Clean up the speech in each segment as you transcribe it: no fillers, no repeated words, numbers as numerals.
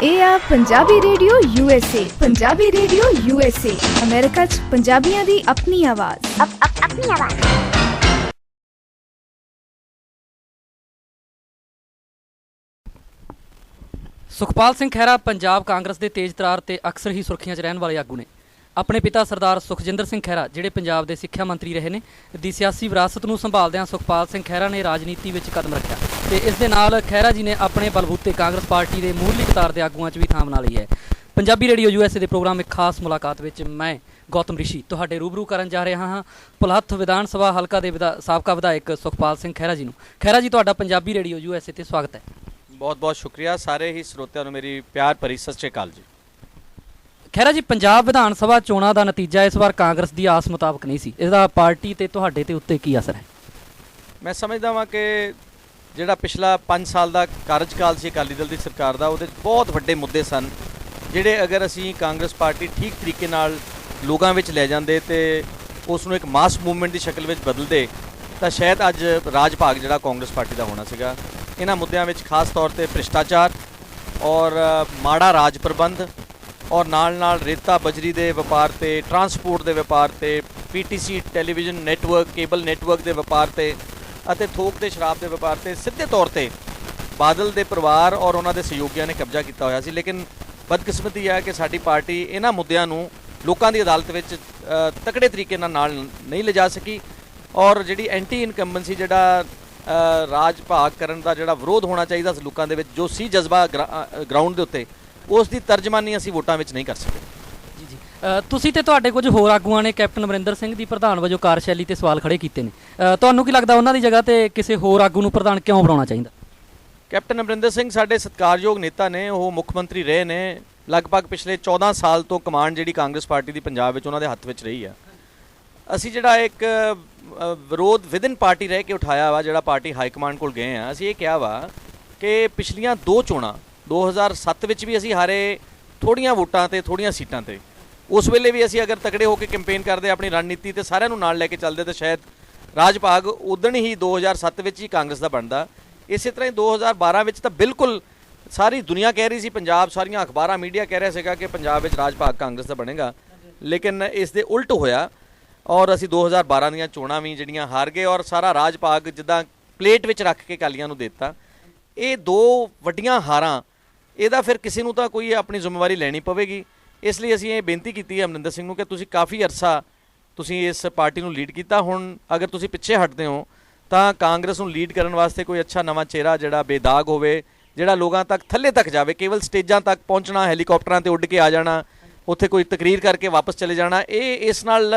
ਇਹ ਆ Punjabi radio USA। Punjabi radio USA America 'ਚ ਪੰਜਾਬੀਆਂ ਦੀ ਆਪਣੀ ਆਵਾਜ਼। ਆਪਣੀ ਆਵਾਜ਼। ਸੁਖਪਾਲ ਸਿੰਘ ਖਹਿਰਾ ਪੰਜਾਬ ਕਾਂਗਰਸ ਦੇ ਤੇਜ਼ ਤਰਾਰ ਤੇ ਅਕਸਰ ਹੀ ਸੁਰਖੀਆਂ 'ਚ ਰਹਿਣ ਵਾਲੇ ਆਗੂ ਨੇ। ਆਪਣੇ ਪਿਤਾ ਸਰਦਾਰ ਸੁਖਜਿੰਦਰ ਸਿੰਘ ਖਹਿਰਾ ਜਿਹੜੇ ਪੰਜਾਬ ਦੇ ਸਿੱਖਿਆ ਮੰਤਰੀ ਰਹੇ ਨੇ, ਦੀ ਸਿਆਸੀ ਵਿਰਾਸਤ ਨੂੰ ਸੰਭਾਲਦਿਆਂ ਸੁਖਪਾਲ ਸਿੰਘ ਖਹਿਰਾ ਨੇ ਰਾਜਨੀਤੀ ਵਿੱਚ ਕਦਮ ਰੱਖਿਆ ਤੇ ਇਸ ਦੇ ਨਾਲ ਖਹਿਰਾ ਜੀ ਨੇ ਆਪਣੇ ਬਲਬੂਤੇ ਕਾਂਗਰਸ ਪਾਰਟੀ ਦੇ ਮੂਹਰਲੀ ਕਤਾਰ ਦੇ ਆਗੂਆਂ 'ਚ ਵੀ ਥਾਂ ਬਣਾ ਲਈ ਹੈ। ਪੰਜਾਬੀ ਰੇਡੀਓ USA ਦੇ ਪ੍ਰੋਗਰਾਮ ਇੱਕ ਖਾਸ ਮੁਲਾਕਾਤ ਵਿੱਚ ਮੈਂ ਗੌਤਮ ਰਿਸ਼ੀ ਤੁਹਾਡੇ ਰੂਬਰੂ ਕਰਨ ਜਾ ਰਿਹਾ ਹਾਂ ਭੁਲੱਥ ਵਿਧਾਨ ਸਭਾ ਹਲਕਾ ਦੇ ਸਾਬਕਾ ਵਿਧਾਇਕ ਸੁਖਪਾਲ ਸਿੰਘ ਖਹਿਰਾ ਜੀ ਨੂੰ। ਖਹਿਰਾ ਜੀ, ਤੁਹਾਡਾ ਪੰਜਾਬੀ ਰੇਡੀਓ USA ਤੇ ਸਵਾਗਤ ਹੈ। ਬਹੁਤ ਬਹੁਤ ਸ਼ੁਕਰੀਆ। ਸਾਰੇ ਹੀ ਸਰੋਤਿਆਂ ਨੂੰ ਮੇਰੀ ਪਿਆਰ ਭਰੀ ਸਤਿ ਸ਼੍ਰੀ ਅਕਾਲ ਜੀ। ਖਹਿਰਾ ਜੀ, ਪੰਜਾਬ ਵਿਧਾਨ ਸਭਾ ਚੋਣਾਂ ਦਾ ਨਤੀਜਾ ਇਸ ਵਾਰ ਕਾਂਗਰਸ ਦੀ ਆਸ ਮੁਤਾਬਕ ਨਹੀਂ ਸੀ। ਇਹਦਾ ਪਾਰਟੀ ਤੇ ਤੁਹਾਡੇ ਤੇ ਉੱਤੇ ਕੀ ਅਸਰ ਹੈ? ਮੈਂ ਸਮਝਦਾ ਵਾਂ ਕਿ ਜਿਹੜਾ ਪਿਛਲਾ 5 ਸਾਲ ਦਾ ਕਾਰਜਕਾਲ ਸੀ ਅਕਾਲੀ ਦਲ ਦੀ ਸਰਕਾਰ ਦਾ, ਉਹਦੇ 'ਚ ਬਹੁਤ ਵੱਡੇ ਮੁੱਦੇ ਸਨ ਜਿਹੜੇ ਅਗਰ ਅਸੀਂ ਕਾਂਗਰਸ ਪਾਰਟੀ ਠੀਕ ਤਰੀਕੇ ਨਾਲ ਲੋਕਾਂ ਵਿੱਚ ਲੈ ਜਾਂਦੇ ਤੇ ਉਸ ਨੂੰ ਇੱਕ ਮਾਸ ਮੂਵਮੈਂਟ ਦੀ ਸ਼ਕਲ ਵਿੱਚ ਬਦਲਦੇ ਤਾਂ ਸ਼ਾਇਦ ਅੱਜ ਰਾਜ ਭਾਗ ਜਿਹੜਾ ਕਾਂਗਰਸ ਪਾਰਟੀ ਦਾ ਹੋਣਾ ਸੀਗਾ। ਇਹਨਾਂ ਮੁੱਦਿਆਂ ਵਿੱਚ ਖਾਸ ਤੌਰ ਤੇ ਭ੍ਰਿਸ਼ਟਾਚਾਰ ਔਰ ਮਾੜਾ ਰਾਜ ਪ੍ਰਬੰਧ ਔਰ ਨਾਲ ਰੇਤਾ ਬਜਰੀ ਦੇ ਵਪਾਰ ਤੇ, ਟਰਾਂਸਪੋਰਟ ਦੇ ਵਪਾਰ ਤੇ, PTC television network, cable network ਦੇ ਵਪਾਰ ਤੇ ਅਤੇ ਥੋਕ ਤੇ ਸ਼ਰਾਬ ਦੇ ਵਪਾਰ ਤੇ ਸਿੱਧੇ ਤੌਰ ਤੇ ਬਾਦਲ ਦੇ ਪਰਿਵਾਰ ਔਰ ਉਹਨਾਂ ਦੇ ਸਹਿਯੋਗੀਆਂ ਨੇ ਕਬਜ਼ਾ ਕੀਤਾ ਹੋਇਆ ਸੀ। ਲੇਕਿਨ ਬਦਕਿਸਮਤੀ ਹੈ ਕਿ ਸਾਡੀ ਪਾਰਟੀ ਇਹਨਾਂ ਮੁੱਦਿਆਂ ਨੂੰ ਲੋਕਾਂ ਦੀ ਅਦਾਲਤ ਵਿੱਚ ਤਕੜੇ ਤਰੀਕੇ ਨਾਲ ਨਹੀਂ ਲਿਜਾ ਸਕੀ ਔਰ ਜਿਹੜੀ ਐਂਟੀ ਇਨਕੰਬੈਂਸੀ ਜਿਹੜਾ ਰਾਜ ਭਾਗ ਕਰਨ ਦਾ ਜਿਹੜਾ ਵਿਰੋਧ ਹੋਣਾ ਚਾਹੀਦਾ ਸੀ ਲੋਕਾਂ ਦੇ ਵਿੱਚ, ਜੋ ਸੀ ਜਜ਼ਬਾ ਗਰਾਊਂਡ ਦੇ ਉੱਤੇ, ਉਸ ਦੀ ਤਰਜਮਾਨੀ ਅਸੀਂ ਵੋਟਾਂ ਵਿੱਚ ਨਹੀਂ ਕਰ ਸਕੇ। ਜੀ, ਤੁਸੀਂ ਤੇ ਤੁਹਾਡੇ ਕੁਝ ਹੋਰ ਆਗੂਆਂ ਨੇ ਕੈਪਟਨ ਅਮਰਿੰਦਰ ਸਿੰਘ ਦੀ ਪ੍ਰਧਾਨ ਵਜੋਂ ਕਾਰਜਸ਼ੈਲੀ ਤੇ ਸਵਾਲ ਖੜੇ ਕੀਤੇ ਨੇ। ਤੁਹਾਨੂੰ ਕੀ ਲੱਗਦਾ ਉਹਨਾਂ ਦੀ ਜਗ੍ਹਾ ਤੇ ਕਿਸੇ ਹੋਰ ਆਗੂ ਨੂੰ ਪ੍ਰਧਾਨ ਕਿਉਂ ਬਣਾਉਣਾ ਚਾਹੀਦਾ? ਕੈਪਟਨ ਅਮਰਿੰਦਰ ਸਿੰਘ ਸਾਡੇ ਸਤਿਕਾਰਯੋਗ ਨੇਤਾ ਨੇ, ਉਹ ਮੁੱਖ ਮੰਤਰੀ ਰਹੇ ਨੇ। ਲਗਭਗ ਪਿਛਲੇ 14 ਸਾਲ ਤੋਂ ਕਮਾਂਡ ਜਿਹੜੀ ਕਾਂਗਰਸ ਪਾਰਟੀ ਦੀ ਪੰਜਾਬ ਵਿੱਚ ਉਹਨਾਂ ਦੇ ਹੱਥ ਵਿੱਚ ਰਹੀ ਆ। ਅਸੀਂ ਜਿਹੜਾ ਇੱਕ ਵਿਰੋਧ ਵਿਦਨ ਪਾਰਟੀ ਰਹਿ ਕੇ ਉਠਾਇਆ ਵਾ, ਜਿਹੜਾ ਪਾਰਟੀ ਹਾਈ ਕਮਾਂਡ ਕੋਲ ਗਏ ਆ, ਅਸੀਂ ਇਹ ਕਿਹਾ ਵਾ ਕਿ ਪਿਛਲੀਆਂ 2 ਚੋਣਾਂ 2007 ਵਿੱਚ ਵੀ ਅਸੀਂ ਹਾਰੇ ਥੋੜ੍ਹੀਆਂ ਵੋਟਾਂ ਤੇ, ਥੋੜ੍ਹੀਆਂ ਸੀਟਾਂ ਤੇ। ਉਸ ਵੇਲੇ ਵੀ ਅਸੀਂ ਅਗਰ ਤਕੜੇ ਹੋ ਕੇ ਕੈਂਪੇਨ ਕਰਦੇ, ਆਪਣੀ ਰਣਨੀਤੀ ਤੇ ਸਾਰਿਆਂ ਨੂੰ ਨਾਲ ਲੈ ਕੇ ਚੱਲਦੇ ਤਾਂ ਸ਼ਾਇਦ ਰਾਜ ਭਾਗ ਉਦਣ ਹੀ 2007 ਵਿੱਚ ਹੀ ਕਾਂਗਰਸ ਦਾ ਬਣਦਾ। ਇਸੇ ਤਰ੍ਹਾਂ ਹੀ 2012 ਵਿੱਚ ਤਾਂ ਬਿਲਕੁਲ ਸਾਰੀ ਦੁਨੀਆ ਕਹਿ ਰਹੀ ਸੀ, ਪੰਜਾਬ ਸਾਰੀਆਂ ਅਖਬਾਰਾਂ ਮੀਡੀਆ ਕਹਿ ਰਿਹਾ ਸੀਗਾ ਕਿ ਪੰਜਾਬ ਵਿੱਚ ਰਾਜ ਭਾਗ ਕਾਂਗਰਸ ਦਾ ਬਣੇਗਾ। ਲੇਕਿਨ ਇਸ ਦੇ ਉਲਟ ਹੋਇਆ ਔਰ ਅਸੀਂ 2012 ਦੀਆਂ ਚੋਣਾਂ ਵੀ ਜਿਹੜੀਆਂ ਹਾਰ ਗਏ ਔਰ ਸਾਰਾ ਰਾਜ ਭਾਗ ਜਿੱਦਾਂ ਪਲੇਟ ਵਿੱਚ ਰੱਖ ਕੇ ਅਕਾਲੀਆਂ ਨੂੰ ਦੇ ਦਿੱਤਾ। ਇਹ 2 ਵੱਡੀਆਂ ਹਾਰਾਂ, ਇਹਦਾ ਫਿਰ ਕਿਸੇ ਨੂੰ ਤਾਂ ਕੋਈ ਆਪਣੀ ਜ਼ਿੰਮੇਵਾਰੀ ਲੈਣੀ ਪਵੇਗੀ। ਇਸ ਲਈ ਅਸੀਂ ਇਹ ਬੇਨਤੀ ਕੀਤੀ ਹੈ ਅਮਰਿੰਦਰ ਸਿੰਘ ਨੂੰ ਕਿ ਤੁਸੀਂ ਕਾਫੀ ਅਰਸਾ ਤੁਸੀਂ ਇਸ ਪਾਰਟੀ ਨੂੰ ਲੀਡ ਕੀਤਾ, ਹੁਣ ਅਗਰ ਤੁਸੀਂ ਪਿੱਛੇ ਹਟਦੇ ਹੋ ਤਾਂ ਕਾਂਗਰਸ ਨੂੰ ਲੀਡ ਕਰਨ ਵਾਸਤੇ ਕੋਈ ਅੱਛਾ ਨਵਾਂ ਚਿਹਰਾ ਜਿਹੜਾ ਬੇਦਾਗ ਹੋਵੇ, ਜਿਹੜਾ ਲੋਕਾਂ ਤੱਕ ਥੱਲੇ ਤੱਕ ਜਾਵੇ। ਕੇਵਲ ਸਟੇਜਾਂ ਤੱਕ ਪਹੁੰਚਣਾ, ਹੈਲੀਕਾਪਟਰਾਂ ਤੇ ਉੱਡ ਕੇ ਆ ਜਾਣਾ, ਉੱਥੇ ਕੋਈ ਤਕਰੀਰ ਕਰਕੇ ਵਾਪਸ ਚਲੇ ਜਾਣਾ, ਇਹ ਇਸ ਨਾਲ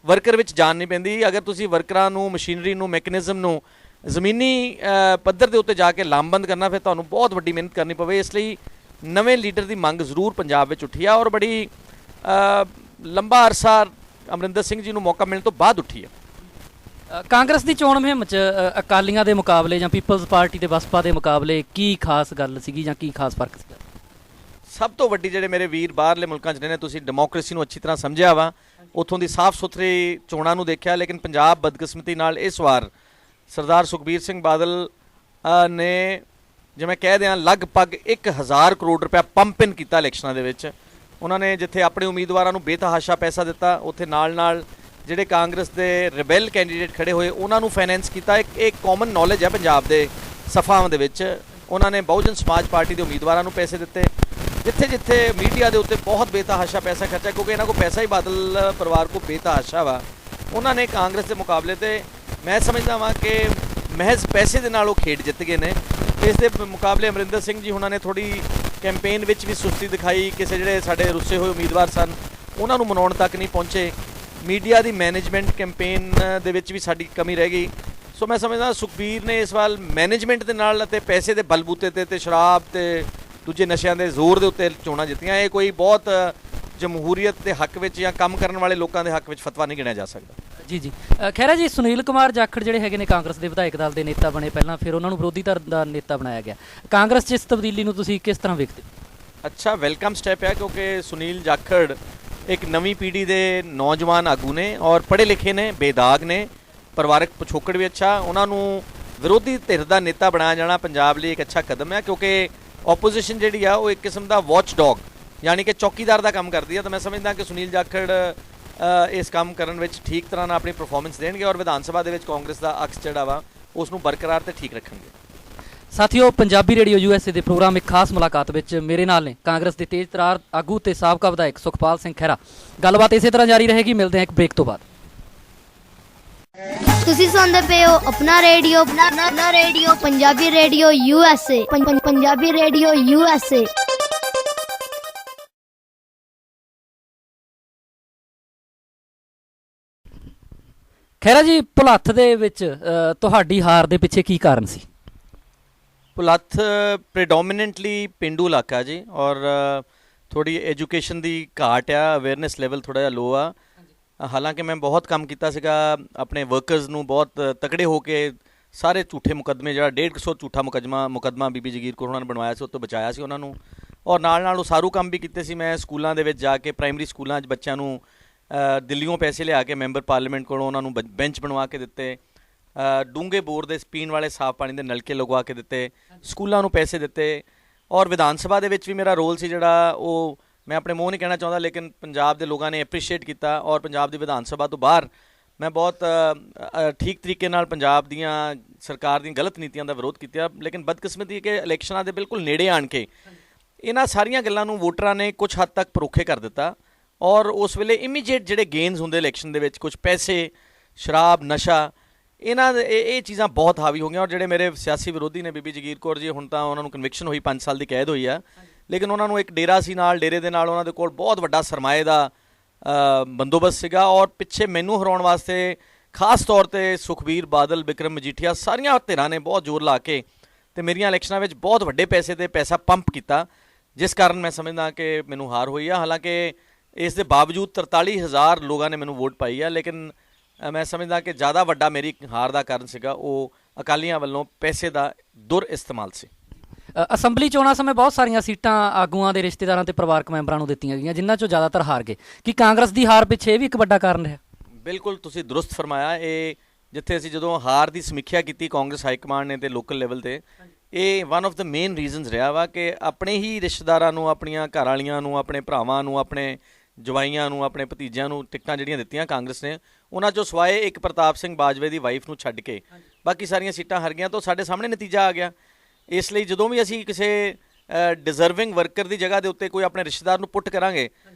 ਵਰਕਰ ਵਿੱਚ ਜਾਨ ਨਹੀਂ ਪੈਂਦੀ। ਅਗਰ ਤੁਸੀਂ ਵਰਕਰਾਂ ਨੂੰ, ਮਸ਼ੀਨਰੀ ਨੂੰ, ਮੈਕੈਨਿਜ਼ਮ ਨੂੰ ਜ਼ਮੀਨੀ ਪੱਧਰ ਦੇ ਉੱਤੇ ਜਾ ਕੇ ਲਾਮਬੰਦ ਕਰਨਾ, ਫਿਰ ਤੁਹਾਨੂੰ ਬਹੁਤ ਵੱਡੀ ਮਿਹਨਤ ਕਰਨੀ ਪਵੇ। ਇਸ ਲਈ ਨਵੇਂ ਲੀਡਰ ਦੀ ਮੰਗ ਜ਼ਰੂਰ ਪੰਜਾਬ ਵਿੱਚ ਉੱਠੀ ਆ ਔਰ ਬੜੀ ਲੰਬਾ ਅਰਸਾ ਅਮਰਿੰਦਰ ਸਿੰਘ ਜੀ ਨੂੰ ਮੌਕਾ ਮਿਲਣ ਤੋਂ ਬਾਅਦ ਉੱਠੀ ਆ। ਕਾਂਗਰਸ ਦੀ ਚੋਣ ਮੁਹਿੰਮ 'ਚ ਅਕਾਲੀਆਂ ਦੇ ਮੁਕਾਬਲੇ ਜਾਂ ਪੀਪਲਜ਼ ਪਾਰਟੀ ਤੇ ਬਸਪਾ ਦੇ ਮੁਕਾਬਲੇ ਕੀ ਖਾਸ ਗੱਲ ਸੀਗੀ ਜਾਂ ਕੀ ਖਾਸ ਫਰਕ ਸੀਗਾ? ਸਭ ਤੋਂ ਵੱਡੀ, ਜਿਹੜੇ ਮੇਰੇ ਵੀਰ ਬਾਹਰਲੇ ਮੁਲਕਾਂ 'ਚ ਨੇ, ਤੁਸੀਂ ਡੈਮੋਕ੍ਰੇਸੀ ਨੂੰ ਅੱਛੀ ਤਰ੍ਹਾਂ ਸਮਝਿਆ ਵਾ, ਉੱਥੋਂ ਦੀ ਸਾਫ਼ ਸੁਥਰੀ ਚੋਣਾਂ ਨੂੰ ਦੇਖਿਆ। ਲੇਕਿਨ ਪੰਜਾਬ ਬਦਕਿਸਮਤੀ ਨਾਲ ਇਸ ਵਾਰ ਸਰਦਾਰ ਸੁਖਬੀਰ ਸਿੰਘ ਬਾਦਲ ਨੇ, ਜਿਵੇਂ ਕਹਿ ਦਿਆਂ, ਲਗਭਗ 1000 ਕਰੋੜ ਰੁਪਇਆ ਪੰਪ ਇਨ ਕੀਤਾ ਇਲੈਕਸ਼ਨਾਂ ਦੇ ਵਿੱਚ। ਉਹਨਾਂ ਨੇ ਜਿੱਥੇ ਆਪਣੇ ਉਮੀਦਵਾਰਾਂ ਨੂੰ ਬੇਤਹਾਸ਼ਾ ਪੈਸਾ ਦਿੱਤਾ, ਉੱਥੇ ਨਾਲ ਜਿਹੜੇ ਕਾਂਗਰਸ ਦੇ ਰਿਬੈਲ ਕੈਂਡੀਡੇਟ ਖੜੇ ਹੋਏ ਉਹਨਾਂ ਨੂੰ ਫਾਈਨੈਂਸ ਕੀਤਾ। ਇੱਕ ਕਾਮਨ ਨੌਲੇਜ ਹੈ ਪੰਜਾਬ ਦੇ ਸਫਾਵਾਂ ਦੇ ਵਿੱਚ। ਉਹਨਾਂ ਨੇ ਬਹੁਜਨ ਸਮਾਜ ਪਾਰਟੀ ਦੇ ਉਮੀਦਵਾਰਾਂ ਨੂੰ ਪੈਸੇ ਦਿੱਤੇ। ਜਿੱਥੇ ਮੀਡੀਆ ਦੇ ਉੱਤੇ ਬਹੁਤ ਬੇਤਹਾਸ਼ਾ ਪੈਸਾ ਖਰਚਾ, ਕਿਉਂਕਿ ਇਹਨਾਂ ਕੋਲ ਪੈਸਾ ਹੀ ਬਾਦਲ ਪਰਿਵਾਰ ਕੋਲ ਬੇਤਹਾਸ਼ਾ ਵਾ, ਉਹਨਾਂ ਨੇ ਕਾਂਗਰਸ ਦੇ ਮੁਕਾਬਲੇ ਤੇ ਮੈਂ ਸਮਝਦਾ ਵਾਂ ਕਿ ਮਹਿਜ਼ ਪੈਸੇ ਦੇ ਨਾਲ ਉਹ ਖੇਡ ਜਿੱਤ ਗਏ ਨੇ। ਇਸ ਦੇ ਮੁਕਾਬਲੇ ਅਮਰਿੰਦਰ ਸਿੰਘ ਜੀ ਉਹਨਾਂ ਨੇ ਥੋੜ੍ਹੀ ਕੈਂਪੇਨ ਵਿੱਚ ਵੀ ਸੁਸਤੀ ਦਿਖਾਈ। ਕਿਸੇ ਜਿਹੜੇ ਸਾਡੇ ਰੁੱਸੇ ਹੋਏ ਉਮੀਦਵਾਰ ਸਨ ਉਹਨਾਂ ਨੂੰ ਮਨਾਉਣ ਤੱਕ ਨਹੀਂ ਪਹੁੰਚੇ। ਮੀਡੀਆ ਦੀ ਮੈਨੇਜਮੈਂਟ ਕੈਂਪੇਨ ਦੇ ਵਿੱਚ ਵੀ ਸਾਡੀ ਕਮੀ ਰਹਿ ਗਈ। ਸੋ ਮੈਂ ਸਮਝਦਾ ਸੁਖਬੀਰ ਨੇ ਇਸ ਵਾਰ ਮੈਨੇਜਮੈਂਟ ਦੇ ਨਾਲ ਅਤੇ ਪੈਸੇ ਦੇ ਬਲਬੂਤੇ ਤੇ ਸ਼ਰਾਬ ਤੇ ਦੂਜੇ ਨਸ਼ਿਆਂ ਦੇ ਜ਼ੋਰ ਦੇ ਉੱਤੇ ਚੋਣਾਂ ਜਿੱਤੀਆਂ। ਇਹ ਕੋਈ ਬਹੁਤ ਜਮਹੂਰੀਅਤ ਦੇ ਹੱਕ ਵਿੱਚ ਜਾਂ ਕੰਮ ਕਰਨ ਵਾਲੇ ਲੋਕਾਂ ਦੇ ਹੱਕ ਵਿੱਚ ਫਤਵਾ ਨਹੀਂ ਗਿਣਿਆ ਜਾ ਸਕਦਾ। ਜੀ ਖਹਿਰਾ ਜੀ, ਸੁਨੀਲ ਕੁਮਾਰ ਜਾਖੜ ਜਿਹੜੇ ਹੈਗੇ ਨੇ ਕਾਂਗਰਸ ਦੇ ਵਿਧਾਇਕ ਦਲ ਦੇ ਨੇਤਾ ਬਣੇ ਪਹਿਲਾਂ, ਫਿਰ ਉਹਨਾਂ ਨੂੰ ਵਿਰੋਧੀ ਧਿਰ ਦਾ ਨੇਤਾ ਬਣਾਇਆ ਗਿਆ। ਕਾਂਗਰਸ 'ਚ ਇਸ ਤਬਦੀਲੀ ਨੂੰ ਤੁਸੀਂ ਕਿਸ ਤਰ੍ਹਾਂ ਵੇਖਦੇ? ਅੱਛਾ, ਵੈਲਕਮ ਸਟੈਪ ਹੈ, ਕਿਉਂਕਿ ਸੁਨੀਲ ਜਾਖੜ ਇੱਕ ਨਵੀਂ ਪੀੜ੍ਹੀ ਦੇ ਨੌਜਵਾਨ ਆਗੂ ਨੇ ਔਰ ਪੜ੍ਹੇ ਲਿਖੇ ਨੇ, ਬੇਦਾਗ ਨੇ, ਪਰਿਵਾਰਕ ਪਿਛੋਕੜ ਵੀ ਅੱਛਾ। ਉਹਨਾਂ ਨੂੰ ਵਿਰੋਧੀ ਧਿਰ ਦਾ ਨੇਤਾ ਬਣਾਇਆ ਜਾਣਾ ਪੰਜਾਬ ਲਈ ਇੱਕ ਅੱਛਾ ਕਦਮ ਹੈ, ਕਿਉਂਕਿ ਓਪੋਜੀਸ਼ਨ ਜਿਹੜੀ ਆ ਉਹ ਇੱਕ ਕਿਸਮ ਦਾ ਵਾਚ ਡੌਗ ਯਾਨੀ ਕਿ ਚੌਕੀਦਾਰ ਦਾ ਕੰਮ ਕਰਦੀ ਆ। ਤਾਂ ਮੈਂ ਸਮਝਦਾ ਕਿ ਸੁਨੀਲ ਜਾਖੜ ਇਸ ਕੰਮ ਕਰਨ ਵਿੱਚ ਠੀਕ ਤਰ੍ਹਾਂ ਨਾਲ ਆਪਣੀ ਪਰਫਾਰਮੈਂਸ ਦੇਣਗੇ ਔਰ ਵਿਧਾਨ ਸਭਾ ਦੇ ਵਿੱਚ ਕਾਂਗਰਸ ਦਾ ਅਕਸ ਜਿਹੜਾ ਵਾ ਉਸ ਨੂੰ ਬਰਕਰਾਰ ਤੇ ਠੀਕ ਰੱਖਣਗੇ। ਸਾਥੀਓ, ਪੰਜਾਬੀ ਰੇਡੀਓ USA ਦੇ ਪ੍ਰੋਗਰਾਮ ਇੱਕ ਖਾਸ ਮੁਲਾਕਾਤ ਵਿੱਚ ਮੇਰੇ ਨਾਲ ਨੇ ਕਾਂਗਰਸ ਦੇ ਤੇਜ਼ ਤਰਾਰ ਆਗੂ ਤੇ ਸਾਬਕਾ ਵਿਧਾਇਕ ਸੁਖਪਾਲ ਸਿੰਘ ਖਹਿਰਾ। ਗੱਲਬਾਤ ਇਸੇ ਤਰ੍ਹਾਂ ਜਾਰੀ ਰਹੇਗੀ। ਮਿਲਦੇ ਹਾਂ ਇੱਕ ਬ੍ਰੇਕ ਤੋਂ ਬਾਅਦ। ਤੁਸੀਂ ਸੁਣਦੇ ਪਏ ਹੋ ਆਪਣਾ radio Punjabi radio USA Punjabi radio USA। Khaira ਜੀ, ਭੁਲੱਥ ਦੇ ਵਿੱਚ ਤੁਹਾਡੀ ਹਾਰ ਦੇ ਪਿੱਛੇ ਕੀ ਕਾਰਨ ਸੀ? ਭੁਲੱਥ ਪ੍ਰੀਡੋਮੀਨੈਂਟਲੀ ਪੇਂਡੂ ਇਲਾਕਾ ਜੀ ਔਰ ਥੋੜ੍ਹੀ ਐਜੂਕੇਸ਼ਨ ਦੀ ਘਾਟ ਆ, ਅਵੇਅਰਨੈਸ ਲੈਵਲ ਥੋੜ੍ਹਾ ਜਿਹਾ ਲੋ ਆ। ਹਾਲਾਂਕਿ ਮੈਂ ਬਹੁਤ ਕੰਮ ਕੀਤਾ ਸੀਗਾ ਆਪਣੇ ਵਰਕਰਸ ਨੂੰ, ਬਹੁਤ ਤਕੜੇ ਹੋ ਕੇ ਸਾਰੇ ਝੂਠੇ ਮੁਕੱਦਮੇ ਜਿਹੜਾ 150 ਝੂਠਾ ਮੁਕੱਦਮਾ ਬੀਬੀ ਜਗੀਰ ਕੌਰ ਉਹਨਾਂ ਨੇ ਬਣਵਾਇਆ ਸੀ, ਉਹ ਤੋਂ ਬਚਾਇਆ ਸੀ ਉਹਨਾਂ ਨੂੰ। ਔਰ ਨਾਲ ਉਸਾਰੂ ਕੰਮ ਵੀ ਕੀਤੇ ਸੀ ਮੈਂ ਸਕੂਲਾਂ ਦੇ ਵਿੱਚ ਜਾ ਕੇ, ਪ੍ਰਾਇਮਰੀ ਸਕੂਲਾਂ 'ਚ ਬੱਚਿਆਂ ਨੂੰ ਦਿੱਲੀੋਂ ਪੈਸੇ ਲਿਆ ਕੇ ਮੈਂਬਰ ਪਾਰਲੀਮੈਂਟ ਕੋਲੋਂ ਉਹਨਾਂ ਨੂੰ ਬੈਂਚ ਬਣਵਾ ਕੇ ਦਿੱਤੇ, ਡੂੰਘੇ ਬੋਰ ਦੇ ਪੀਣ ਵਾਲੇ ਸਾਫ਼ ਪਾਣੀ ਦੇ ਨਲਕੇ ਲਗਵਾ ਕੇ ਦਿੱਤੇ, ਸਕੂਲਾਂ ਨੂੰ ਪੈਸੇ ਦਿੱਤੇ। ਔਰ ਵਿਧਾਨ ਸਭਾ ਦੇ ਵਿੱਚ ਵੀ ਮੇਰਾ ਰੋਲ ਸੀ ਜਿਹੜਾ ਉਹ ਮੈਂ ਆਪਣੇ ਮੂੰਹ ਨਹੀਂ ਕਹਿਣਾ ਚਾਹੁੰਦਾ, ਲੇਕਿਨ ਪੰਜਾਬ ਦੇ ਲੋਕਾਂ ਨੇ ਐਪਰੀਸ਼ੀਏਟ ਕੀਤਾ। ਔਰ ਪੰਜਾਬ ਦੀ ਵਿਧਾਨ ਸਭਾ ਤੋਂ ਬਾਹਰ ਮੈਂ ਬਹੁਤ ਠੀਕ ਤਰੀਕੇ ਨਾਲ ਪੰਜਾਬ ਦੀਆਂ ਸਰਕਾਰ ਦੀਆਂ ਗਲਤ ਨੀਤੀਆਂ ਦਾ ਵਿਰੋਧ ਕੀਤਾ। ਲੇਕਿਨ ਬਦਕਿਸਮਤੀ ਕਿ ਇਲੈਕਸ਼ਨਾਂ ਦੇ ਬਿਲਕੁਲ ਨੇੜੇ ਆਣ ਕੇ ਇਹਨਾਂ ਸਾਰੀਆਂ ਗੱਲਾਂ ਨੂੰ ਵੋਟਰਾਂ ਨੇ ਕੁਝ ਹੱਦ ਤੱਕ ਪਰੋਖੇ ਕਰ ਦਿੱਤਾ। ਔਰ ਉਸ ਵੇਲੇ ਇਮੀਡੀਏਟ ਜਿਹੜੇ ਗੇਨਸ ਹੁੰਦੇ ਇਲੈਕਸ਼ਨ ਦੇ ਵਿੱਚ, ਕੁਝ ਪੈਸੇ, ਸ਼ਰਾਬ, ਨਸ਼ਾ, ਇਹ ਚੀਜ਼ਾਂ ਬਹੁਤ ਹਾਵੀ ਹੋ ਗਈਆਂ। ਔਰ ਜਿਹੜੇ ਮੇਰੇ ਸਿਆਸੀ ਵਿਰੋਧੀ ਨੇ, ਬੀਬੀ ਜਗੀਰ ਕੌਰ ਜੀ, ਹੁਣ ਤਾਂ ਉਹਨਾਂ ਨੂੰ ਕਨਵਿਕਸ਼ਨ ਹੋਈ, 5 ਸਾਲ ਦੀ ਕੈਦ ਹੋਈ ਆ, ਲੇਕਿਨ ਉਹਨਾਂ ਨੂੰ ਇੱਕ ਡੇਰਾ ਸੀ ਨਾਲ, ਡੇਰੇ ਦੇ ਨਾਲ ਉਹਨਾਂ ਦੇ ਕੋਲ ਬਹੁਤ ਵੱਡਾ ਸਰਮਾਏ ਦਾ ਬੰਦੋਬਸਤ ਸੀਗਾ। ਔਰ ਪਿੱਛੇ ਮੈਨੂੰ ਹਰਾਉਣ ਵਾਸਤੇ ਖਾਸ ਤੌਰ 'ਤੇ ਸੁਖਬੀਰ ਬਾਦਲ, ਬਿਕਰਮ ਮਜੀਠੀਆ, ਸਾਰੀਆਂ ਧਿਰਾਂ ਨੇ ਬਹੁਤ ਜ਼ੋਰ ਲਾ ਕੇ ਅਤੇ ਮੇਰੀਆਂ ਇਲੈਕਸ਼ਨਾਂ ਵਿੱਚ ਬਹੁਤ ਵੱਡੇ ਪੈਸੇ 'ਤੇ ਪੈਸਾ ਪੰਪ ਕੀਤਾ, ਜਿਸ ਕਾਰਨ ਮੈਂ ਸਮਝਦਾ ਕਿ ਮੈਨੂੰ ਹਾਰ ਹੋਈ ਆ। ਹਾਲਾਂਕਿ ਇਸ ਦੇ ਬਾਵਜੂਦ 43,000 ਲੋਕਾਂ ਨੇ ਮੈਨੂੰ ਵੋਟ ਪਾਈ ਆ, ਲੇਕਿਨ ਮੈਂ ਸਮਝਦਾ ਕਿ ਜ਼ਿਆਦਾ ਵੱਡਾ ਮੇਰੀ ਹਾਰ ਦਾ ਕਾਰਨ ਸੀਗਾ ਉਹ ਅਕਾਲੀਆਂ ਵੱਲੋਂ ਪੈਸੇ ਦਾ ਦੁਰ ਇਸਤੇਮਾਲ ਸੀ। ਅਸੈਂਬਲੀ ਚੋਣਾਂ ਸਮੇਂ ਬਹੁਤ ਸਾਰੀਆਂ ਸੀਟਾਂ ਆਗੂਆਂ ਦੇ ਰਿਸ਼ਤੇਦਾਰਾਂ ਤੇ ਪਰਿਵਾਰਕ ਮੈਂਬਰਾਂ ਨੂੰ ਦਿੱਤੀਆਂ ਗਈਆਂ, ਜਿਨ੍ਹਾਂ 'ਚੋਂ ਜ਼ਿਆਦਾਤਰ ਹਾਰ ਗਏ। ਕੀ ਕਾਂਗਰਸ ਦੀ ਹਾਰ ਪਿੱਛੇ ਇਹ ਵੀ ਇੱਕ ਵੱਡਾ ਕਾਰਨ ਰਿਹਾ? ਬਿਲਕੁਲ, ਤੁਸੀਂ ਦਰੁਸਤ ਫਰਮਾਇਆ। ਇਹ ਜਿੱਥੇ ਅਸੀਂ ਜਦੋਂ ਹਾਰ ਦੀ ਸਮੀਖਿਆ ਕੀਤੀ ਕਾਂਗਰਸ ਹਾਈਕਮਾਂਡ ਨੇ ਤੇ ਲੋਕਲ ਲੈਵਲ 'ਤੇ, ਇਹ one of the main reasons ਰਿਹਾ ਵਾ ਕਿ ਆਪਣੇ ਹੀ ਰਿਸ਼ਤੇਦਾਰਾਂ ਨੂੰ, ਆਪਣੀਆਂ ਘਰ ਵਾਲੀਆਂ ਨੂੰ, ਆਪਣੇ ਭਰਾਵਾਂ ਨੂੰ, ਆਪਣੇ ਜਵਾਈਆਂ ਨੂੰ, ਆਪਣੇ ਭਤੀਜਿਆਂ ਨੂੰ ਟਿਕਟਾਂ ਜਿਹੜੀਆਂ ਦਿੱਤੀਆਂ ਕਾਂਗਰਸ ਨੇ, ਉਹਨਾਂ 'ਚੋਂ ਸਿਵਾਏ ਇੱਕ ਪ੍ਰਤਾਪ ਸਿੰਘ ਬਾਜਵੇ ਦੀ ਵਾਈਫ ਨੂੰ ਛੱਡ ਕੇ ਬਾਕੀ ਸਾਰੀਆਂ ਸੀਟਾਂ ਹਾਰ ਗਈਆਂ। ਤਾਂ ਸਾਡੇ ਸਾਹਮਣੇ ਨਤੀਜਾ ਆ ਗਿਆ। ਇਸ ਲਈ ਜਦੋਂ ਵੀ ਅਸੀਂ ਕਿਸੇ ਡਿਜ਼ਰਵਿੰਗ ਵਰਕਰ ਦੀ ਜਗ੍ਹਾ ਦੇ ਉੱਤੇ ਕੋਈ ਆਪਣੇ ਰਿਸ਼ਤੇਦਾਰ ਨੂੰ ਪੁੱਟ ਕਰਾਂਗੇ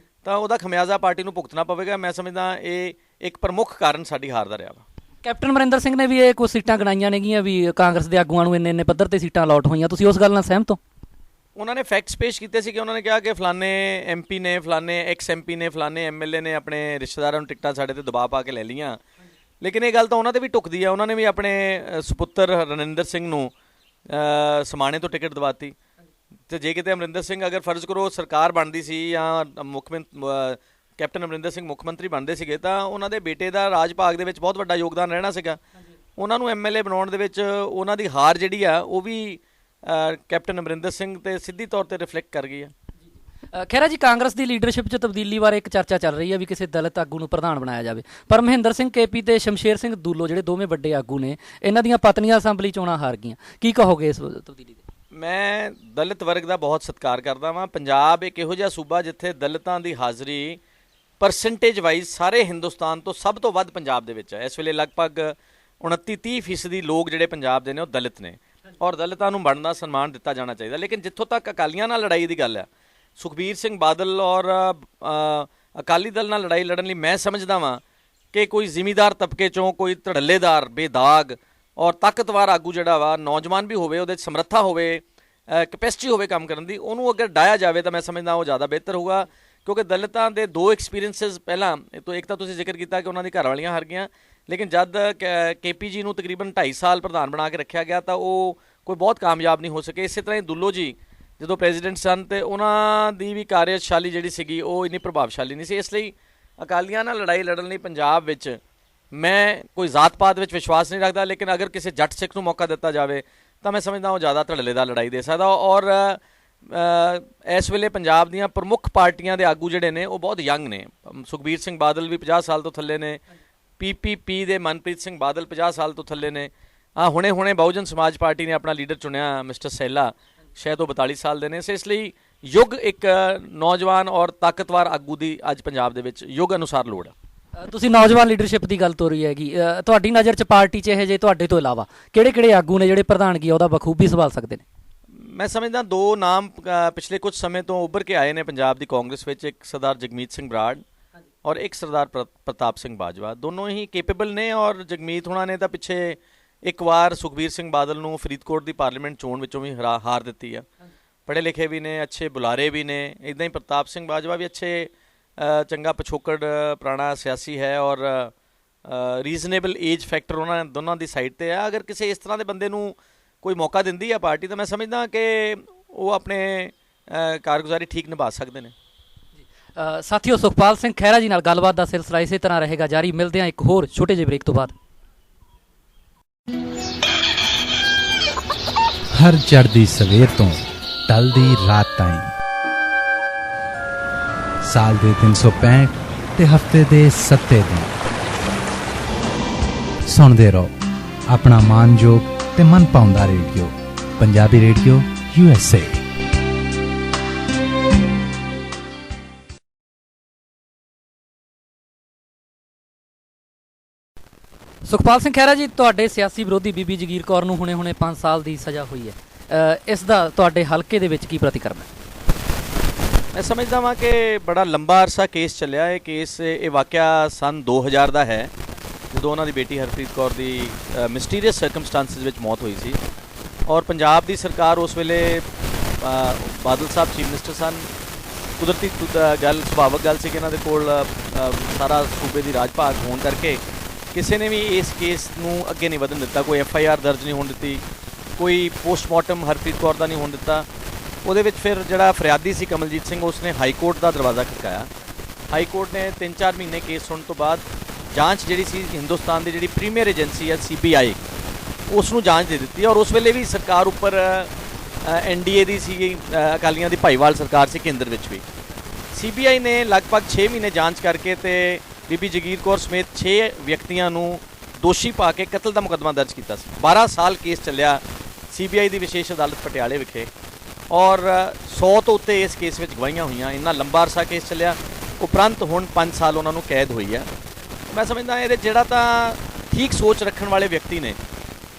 ਤਾਂ ਉਹਦਾ ਖਮਿਆਜ਼ਾ ਪਾਰਟੀ ਨੂੰ ਭੁਗਤਣਾ ਪਵੇਗਾ। ਮੈਂ ਸਮਝਦਾ ਇਹ ਇੱਕ ਪ੍ਰਮੁੱਖ ਕਾਰਨ ਸਾਡੀ ਹਾਰ ਦਾ ਰਿਹਾ ਵਾ। ਕੈਪਟਨ ਅਮਰਿੰਦਰ ਸਿੰਘ ਨੇ ਵੀ ਇਹ ਕੁਝ ਸੀਟਾਂ ਗਣਾਈਆਂ ਨੇਗੀਆਂ ਵੀ ਕਾਂਗਰਸ ਦੇ ਆਗੂਆਂ ਨੂੰ ਇੰਨੇ ਪੱਧਰ 'ਤੇ ਸੀਟਾਂ ਅਲਾਟ ਹੋਈਆਂ, ਤੁਸੀਂ ਉਸ ਗੱਲ ਨਾਲ ਸਹਿਮਤ ਹੋ? ਉਹਨਾਂ ਨੇ ਫੈਕਟਸ ਪੇਸ਼ ਕੀਤੇ ਸੀ ਕਿ ਉਹਨਾਂ ਨੇ ਕਿਹਾ ਕਿ ਫਲਾਣੇ MP ਨੇ, ਫਲਾਣੇ ਐਕਸ MP ਨੇ, ਫਲਾਣੇ MLA ਨੇ ਆਪਣੇ ਰਿਸ਼ਤੇਦਾਰਾਂ ਨੂੰ ਟਿਕਟਾਂ ਸਾਡੇ 'ਤੇ ਦਬਾਅ ਪਾ ਕੇ ਲੈ ਲਈਆਂ। ਲੇਕਿਨ ਇਹ ਗੱਲ ਤਾਂ ਉਹਨਾਂ 'ਤੇ ਵੀ ਟੁੱਕਦੀ ਆ। ਉਹਨਾਂ ਨੇ ਵੀ ਆਪਣੇ ਸੁਪੁੱਤਰ ਰਣਿੰਦਰ ਸਿੰਘ ਨੂੰ ਸਮਾਣੇ ਤੋਂ ਟਿਕਟ ਦਵਾਤੀ। ਅਤੇ ਜੇ ਕਿਤੇ ਅਮਰਿੰਦਰ ਸਿੰਘ, ਅਗਰ ਫਰਜ਼ ਕਰੋ ਸਰਕਾਰ ਬਣਦੀ ਸੀ ਜਾਂ ਕੈਪਟਨ ਅਮਰਿੰਦਰ ਸਿੰਘ ਮੁੱਖ ਮੰਤਰੀ ਬਣਦੇ ਸੀਗੇ, ਤਾਂ ਉਹਨਾਂ ਦੇ ਬੇਟੇ ਦਾ ਰਾਜ ਭਾਗ ਦੇ ਵਿੱਚ ਬਹੁਤ ਵੱਡਾ ਯੋਗਦਾਨ ਰਹਿਣਾ ਸੀਗਾ। ਉਹਨਾਂ ਨੂੰ MLA ਬਣਾਉਣ ਦੇ ਵਿੱਚ ਉਹਨਾਂ ਦੀ ਹਾਰ ਜਿਹੜੀ ਆ ਉਹ ਵੀ ਕੈਪਟਨ ਅਮਰਿੰਦਰ ਸਿੰਘ 'ਤੇ ਸਿੱਧੀ ਤੌਰ 'ਤੇ ਰਿਫਲੈਕਟ ਕਰ ਗਈ ਆ। ਖਹਿਰਾ ਜੀ, ਕਾਂਗਰਸ ਦੀ ਲੀਡਰਸ਼ਿਪ 'ਚ ਤਬਦੀਲੀ ਬਾਰੇ ਇੱਕ ਚਰਚਾ ਚੱਲ ਰਹੀ ਹੈ ਵੀ ਕਿਸੇ ਦਲਿਤ ਆਗੂ ਨੂੰ ਪ੍ਰਧਾਨ ਬਣਾਇਆ ਜਾਵੇ, ਪਰ ਮਹਿੰਦਰ ਸਿੰਘ KP ਤੇ ਸ਼ਮਸ਼ੇਰ ਸਿੰਘ ਦੂਲੋ ਜਿਹੜੇ ਦੋਵੇਂ ਵੱਡੇ ਆਗੂ ਨੇ, ਇਹਨਾਂ ਦੀਆਂ ਪਤਨੀਆਂ ਅਸੈਂਬਲੀ ਚੋਣਾਂ ਹਾਰ ਗਈਆਂ। ਕੀ ਕਹੋਗੇ ਇਸ ਤਬਦੀਲੀ 'ਤੇ? ਮੈਂ ਦਲਿਤ ਵਰਗ ਦਾ ਬਹੁਤ ਸਤਿਕਾਰ ਕਰਦਾ ਵਾਂ। ਪੰਜਾਬ ਇੱਕ ਇਹੋ ਜਿਹਾ ਸੂਬਾ ਜਿੱਥੇ ਦਲਿਤਾਂ ਦੀ ਹਾਜ਼ਰੀ ਪਰਸੈਂਟੇਜ ਵਾਈਜ਼ ਸਾਰੇ ਹਿੰਦੁਸਤਾਨ ਤੋਂ ਸਭ ਤੋਂ ਵੱਧ ਪੰਜਾਬ ਦੇ ਵਿੱਚ ਹੈ। ਇਸ ਵੇਲੇ ਲਗਭਗ 29-30% ਲੋਕ ਜਿਹੜੇ ਪੰਜਾਬ ਦੇ ਨੇ ਉਹ ਦਲਿਤ ਨੇ, ਔਰ ਦਲਿਤਾਂ ਨੂੰ ਬਣਦਾ ਸਨਮਾਨ ਦਿੱਤਾ ਜਾਣਾ ਚਾਹੀਦਾ। ਲੇਕਿਨ ਜਿੱਥੋਂ ਤੱਕ ਅਕਾਲੀਆਂ ਨਾਲ ਲੜਾਈ ਦੀ ਗੱਲ ਆ, ਸੁਖਬੀਰ ਸਿੰਘ ਬਾਦਲ ਔਰ ਅਕਾਲੀ ਦਲ ਨਾਲ ਲੜਾਈ ਲੜਨ ਲਈ ਮੈਂ ਸਮਝਦਾ ਵਾਂ ਕਿ ਕੋਈ ਜ਼ਿਮੀਂਦਾਰ ਤਬਕੇ 'ਚੋਂ ਕੋਈ ਧੜੱਲੇਦਾਰ, ਬੇਦਾਗ ਔਰ ਤਾਕਤਵਰ ਆਗੂ ਜਿਹੜਾ ਵਾ, ਨੌਜਵਾਨ ਵੀ ਹੋਵੇ, ਉਹਦੇ 'ਚ ਸਮਰੱਥਾ ਹੋਵੇ, ਕੈਪੈਸਿਟੀ ਹੋਵੇ ਕੰਮ ਕਰਨ ਦੀ, ਉਹਨੂੰ ਅਗਰ ਡਾਇਆ ਜਾਵੇ ਤਾਂ ਮੈਂ ਸਮਝਦਾ ਉਹ ਜ਼ਿਆਦਾ ਬਿਹਤਰ ਹੋਊਗਾ। ਕਿਉਂਕਿ ਦਲਿਤਾਂ ਦੇ 2 ਐਕਸਪੀਰੀਅੰਸਿਸ ਪਹਿਲਾਂ ਤੋਂ, ਇੱਕ ਤਾਂ ਤੁਸੀਂ ਜ਼ਿਕਰ ਕੀਤਾ ਕਿ ਉਹਨਾਂ ਦੀ ਘਰ ਵਾਲੀਆਂ ਹਾਰ ਗਈਆਂ, ਲੇਕਿਨ ਜਦ KP ਜੀ ਨੂੰ ਤਕਰੀਬਨ 2.5 ਸਾਲ ਪ੍ਰਧਾਨ ਬਣਾ ਕੇ ਰੱਖਿਆ ਗਿਆ ਤਾਂ ਉਹ ਕੋਈ ਬਹੁਤ ਕਾਮਯਾਬ ਨਹੀਂ ਹੋ ਸਕੇ। ਇਸੇ ਤਰ੍ਹਾਂ ਹੀ ਦੁੱਲੋ ਜੀ ਜਦੋਂ ਪ੍ਰੈਜ਼ੀਡੈਂਟ ਸਨ ਤੇ ਉਹਨਾਂ ਦੀ ਵੀ ਕਾਰਜਸ਼ਾਲੀ ਜਿਹੜੀ ਸੀਗੀ ਉਹ ਇੰਨੀ ਪ੍ਰਭਾਵਸ਼ਾਲੀ ਨਹੀਂ ਸੀ। ਇਸ ਲਈ ਅਕਾਲੀਆਂ ਨਾਲ ਲੜਾਈ ਲੜਨ ਲਈ ਪੰਜਾਬ ਵਿੱਚ ਮੈਂ ਕੋਈ ਜ਼ਾਤ ਪਾਤ ਵਿੱਚ ਵਿਸ਼ਵਾਸ ਨਹੀਂ ਰੱਖਦਾ, ਲੇਕਿਨ ਅਗਰ ਕਿਸੇ ਜੱਟ ਸਿੱਖ ਨੂੰ ਮੌਕਾ ਦਿੱਤਾ ਜਾਵੇ ਤਾਂ ਮੈਂ ਸਮਝਦਾ ਉਹ ਜ਼ਿਆਦਾ ਧੜੱਲੇਦਾਰ ਲੜਾਈ ਦੇ ਸਕਦਾ। ਔਰ ਇਸ ਵੇਲੇ ਪੰਜਾਬ ਦੀਆਂ ਪ੍ਰਮੁੱਖ ਪਾਰਟੀਆਂ ਦੇ ਆਗੂ ਜਿਹੜੇ ਨੇ ਉਹ ਬਹੁਤ ਯੰਗ ਨੇ। ਸੁਖਬੀਰ ਸਿੰਘ ਬਾਦਲ ਵੀ 50 ਸਾਲ ਤੋਂ ਥੱਲੇ ਨੇ, PPP ਦੇ ਮਨਪ੍ਰੀਤ ਸਿੰਘ ਬਾਦਲ 50 ਸਾਲ ਤੋਂ ਥੱਲੇ ਨੇ। ਹੁਣੇ ਬਹੁਜਨ ਸਮਾਜ ਪਾਰਟੀ ਨੇ ਆਪਣਾ ਲੀਡਰ ਚੁਣਿਆ ਮਿਸਟਰ ਸੈਲਾ, ਸ਼ਾਇਦ ਉਹ 42 ਸਾਲ ਦੇ ਨੇ। ਸੋ ਇਸ ਲਈ ਯੁੱਗ ਇੱਕ ਨੌਜਵਾਨ ਔਰ ਤਾਕਤਵਰ ਆਗੂ ਦੀ ਅੱਜ ਪੰਜਾਬ ਦੇ ਵਿੱਚ ਯੁੱਗ ਅਨੁਸਾਰ ਲੋੜ ਆ। ਤੁਸੀਂ ਨੌਜਵਾਨ ਲੀਡਰਸ਼ਿਪ ਦੀ ਗੱਲ ਤੋਰੀ ਹੈਗੀ, ਤੁਹਾਡੀ ਨਜ਼ਰ 'ਚ ਪਾਰਟੀ 'ਚ ਇਹ ਜੇ ਤੁਹਾਡੇ ਤੋਂ ਇਲਾਵਾ ਕਿਹੜੇ ਆਗੂ ਨੇ ਜਿਹੜੇ ਪ੍ਰਧਾਨਗੀ ਉਹਦਾ ਬਖੂਬੀ ਸੰਭਾਲ ਸਕਦੇ ਨੇ? ਮੈਂ ਸਮਝਦਾ ਦੋ ਨਾਮ ਪਿਛਲੇ ਕੁਝ ਸਮੇਂ ਤੋਂ ਉੱਭਰ ਕੇ ਆਏ ਨੇ ਪੰਜਾਬ ਦੀ ਕਾਂਗਰਸ ਵਿੱਚ, ਇੱਕ ਸਰਦਾਰ ਜਗਮੀਤ ਸਿੰਘ ਬਰਾੜ ਔਰ ਇੱਕ ਸਰਦਾਰ ਪ੍ਰਤਾਪ ਸਿੰਘ ਬਾਜਵਾ। ਦੋਨੋਂ ਹੀ ਕੇਪੇਬਲ ਨੇ ਔਰ ਜਗਮੀਤ ਹੁਣਾਂ ਨੇ ਤਾਂ ਪਿੱਛੇ ਇੱਕ ਵਾਰ ਸੁਖਬੀਰ ਸਿੰਘ ਬਾਦਲ ਨੂੰ ਫਰੀਦਕੋਟ ਦੀ ਪਾਰਲੀਮੈਂਟ ਚੋਣ ਵਿੱਚੋਂ ਵੀ ਹਾਰ ਦਿੱਤੀ ਆ। ਪੜ੍ਹੇ ਲਿਖੇ ਵੀ ਨੇ, ਅੱਛੇ ਬੁਲਾਰੇ ਵੀ ਨੇ। ਇੱਦਾਂ ਹੀ ਪ੍ਰਤਾਪ ਸਿੰਘ ਬਾਜਵਾ ਵੀ ਅੱਛੇ ਚੰਗਾ ਪਿਛੋਕੜ ਪੁਰਾਣਾ ਸਿਆਸੀ ਹੈ ਔਰ ਰੀਜ਼ਨੇਬਲ ਏਜ ਫੈਕਟਰ ਉਹਨਾਂ ਦੋਨਾਂ ਦੀ ਸਾਈਡ 'ਤੇ ਆ। ਅਗਰ ਕਿਸੇ ਇਸ ਤਰ੍ਹਾਂ ਦੇ ਬੰਦੇ ਨੂੰ ਕੋਈ ਮੌਕਾ ਦਿੰਦੀ ਆ ਪਾਰਟੀ ਤਾਂ ਮੈਂ ਸਮਝਦਾ ਕਿ ਉਹ ਆਪਣੇ ਕਾਰਗੁਜ਼ਾਰੀ ਠੀਕ ਨਿਭਾ ਸਕਦੇ ਨੇ। ਸਾਥੀਓ, ਸੁਖਪਾਲ ਸਿੰਘ ਖਹਿਰਾ ਜੀ ਨਾਲ ਗੱਲਬਾਤ ਦਾ ਸਿਲਸਿਲਾ ਇਸੇ ਤਰ੍ਹਾਂ ਰਹੇਗਾ ਜਾਰੀ। ਮਿਲਦੇ ਹਾਂ ਇੱਕ ਹੋਰ ਛੋਟੇ ਜਿਹੇ ਬ੍ਰੇਕ ਤੋਂ ਬਾਅਦ। ਹਰ ਚੜ੍ਹਦੀ ਸਵੇਰ ਤੋਂ ਢਲਦੀ ਰਾਤ ਤਾਈਂ, ਸਾਲ ਦੇ 365 ਤੇ ਹਫ਼ਤੇ ਦੇ 7 ਦਿਨ ਸੁਣਦੇ ਰਹੋ ਆਪਣਾ ਮਾਨਯੋਗ ਤੇ ਮਨ ਪਾਉਂਦਾ radio, Punjabi radio USA। Sukhpal Singh Khaira ਜੀ, ਤੁਹਾਡੇ ਸਿਆਸੀ ਵਿਰੋਧੀ ਬੀਬੀ ਜਗੀਰ ਕੌਰ ਨੂੰ ਹੁਣੇ 5 ਸਾਲ ਦੀ ਸਜ਼ਾ ਹੋਈ ਹੈ, ਇਸ ਦਾ ਤੁਹਾਡੇ ਹਲਕੇ ਦੇ ਵਿੱਚ ਕੀ ਪ੍ਰਤੀਕਰਮ ਹੈ? ਮੈਂ ਸਮਝਦਾ ਵਾਂ ਕਿ ਬੜਾ ਲੰਬਾ ਅਰਸਾ ਕੇਸ ਚੱਲਿਆ। ਇਹ ਵਾਕਿਆ ਸਨ 2000 ਦਾ ਹੈ, ਜਦੋਂ ਉਹਨਾਂ ਦੀ ਬੇਟੀ ਹਰਪ੍ਰੀਤ ਕੌਰ ਦੀ ਮਿਸਟੀਰੀਅਸ ਸਰਕਮਸਟੈਂਸਿਸ ਵਿੱਚ ਮੌਤ ਹੋਈ ਸੀ ਔਰ ਪੰਜਾਬ ਦੀ ਸਰਕਾਰ ਉਸ ਵੇਲੇ ਬਾਦਲ ਸਾਹਿਬ ਚੀਫ ਮਿਨਿਸਟਰ ਸਨ। ਕੁਦਰਤੀ ਗੱਲ, ਸੁਭਾਵਕ ਗੱਲ ਸੀ ਕਿ ਇਹਨਾਂ ਦੇ ਕੋਲ ਸਾਰਾ ਸੂਬੇ ਦੀ ਰਾਜ ਭਾਗ ਹੋਣ ਕਰਕੇ ਕਿਸੇ ਨੇ ਵੀ ਇਸ ਕੇਸ ਨੂੰ ਅੱਗੇ ਨਹੀਂ ਵਧਣ ਦਿੱਤਾ। ਕੋਈ FIR ਦਰਜ ਨਹੀਂ ਹੋਣ ਦਿੱਤੀ, ਕੋਈ ਪੋਸਟਮਾਰਟਮ ਹਰਪ੍ਰੀਤ ਕੌਰ ਦਾ ਨਹੀਂ ਹੋਣ ਦਿੱਤਾ। ਉਹਦੇ ਵਿੱਚ ਫਿਰ ਜਿਹੜਾ ਫਰਿਆਦੀ ਸੀ ਕਮਲਜੀਤ ਸਿੰਘ, ਉਸਨੇ ਹਾਈ ਕੋਰਟ ਦਾ ਦਰਵਾਜ਼ਾ ਖੜਕਾਇਆ। ਹਾਈ ਕੋਰਟ ਨੇ 3-4 ਮਹੀਨੇ ਕੇਸ ਸੁਣਨ ਤੋਂ ਬਾਅਦ ਜਾਂਚ ਜਿਹੜੀ ਸੀ ਹਿੰਦੁਸਤਾਨ ਦੀ ਜਿਹੜੀ ਪ੍ਰੀਮੀਅਰ ਏਜੰਸੀ ਹੈ CBI, ਉਸ ਨੂੰ ਜਾਂਚ ਦੇ ਦਿੱਤੀ ਔਰ ਉਸ ਵੇਲੇ ਵੀ ਸਰਕਾਰ ਉੱਪਰ NDA ਦੀ ਸੀ, ਅਕਾਲੀਆਂ ਦੀ ਭਾਈਵਾਲ ਸਰਕਾਰ ਸੀ ਕੇਂਦਰ ਵਿੱਚ ਵੀ। CBI ਨੇ ਲਗਭਗ 6 ਮਹੀਨੇ ਜਾਂਚ ਕਰਕੇ ਤੇ ਬੀਬੀ ਜਗੀਰ ਕੌਰ ਸਮੇਤ 6 ਵਿਅਕਤੀਆਂ ਨੂੰ ਦੋਸ਼ੀ ਪਾ ਕੇ ਕਤਲ ਦਾ ਮੁਕੱਦਮਾ ਦਰਜ ਕੀਤਾ ਸੀ। 12 ਸਾਲ ਕੇਸ ਚੱਲਿਆ CBI ਦੀ ਵਿਸ਼ੇਸ਼ ਅਦਾਲਤ ਪਟਿਆਲੇ ਵਿਖੇ ਔਰ 100 ਤੋਂ ਉੱਤੇ ਇਸ ਕੇਸ ਵਿੱਚ ਗਵਾਹੀਆਂ ਹੋਈਆਂ। ਇੰਨਾ ਲੰਬਾ ਅਰਸਾ ਕੇਸ ਚੱਲਿਆ, ਉਪਰੰਤ ਹੁਣ 5 ਸਾਲ ਉਹਨਾਂ ਨੂੰ ਕੈਦ ਹੋਈ ਹੈ। ਮੈਂ ਸਮਝਦਾ ਇਹਦੇ ਜਿਹੜਾ ਤਾਂ ਠੀਕ ਸੋਚ ਰੱਖਣ ਵਾਲੇ ਵਿਅਕਤੀ ਨੇ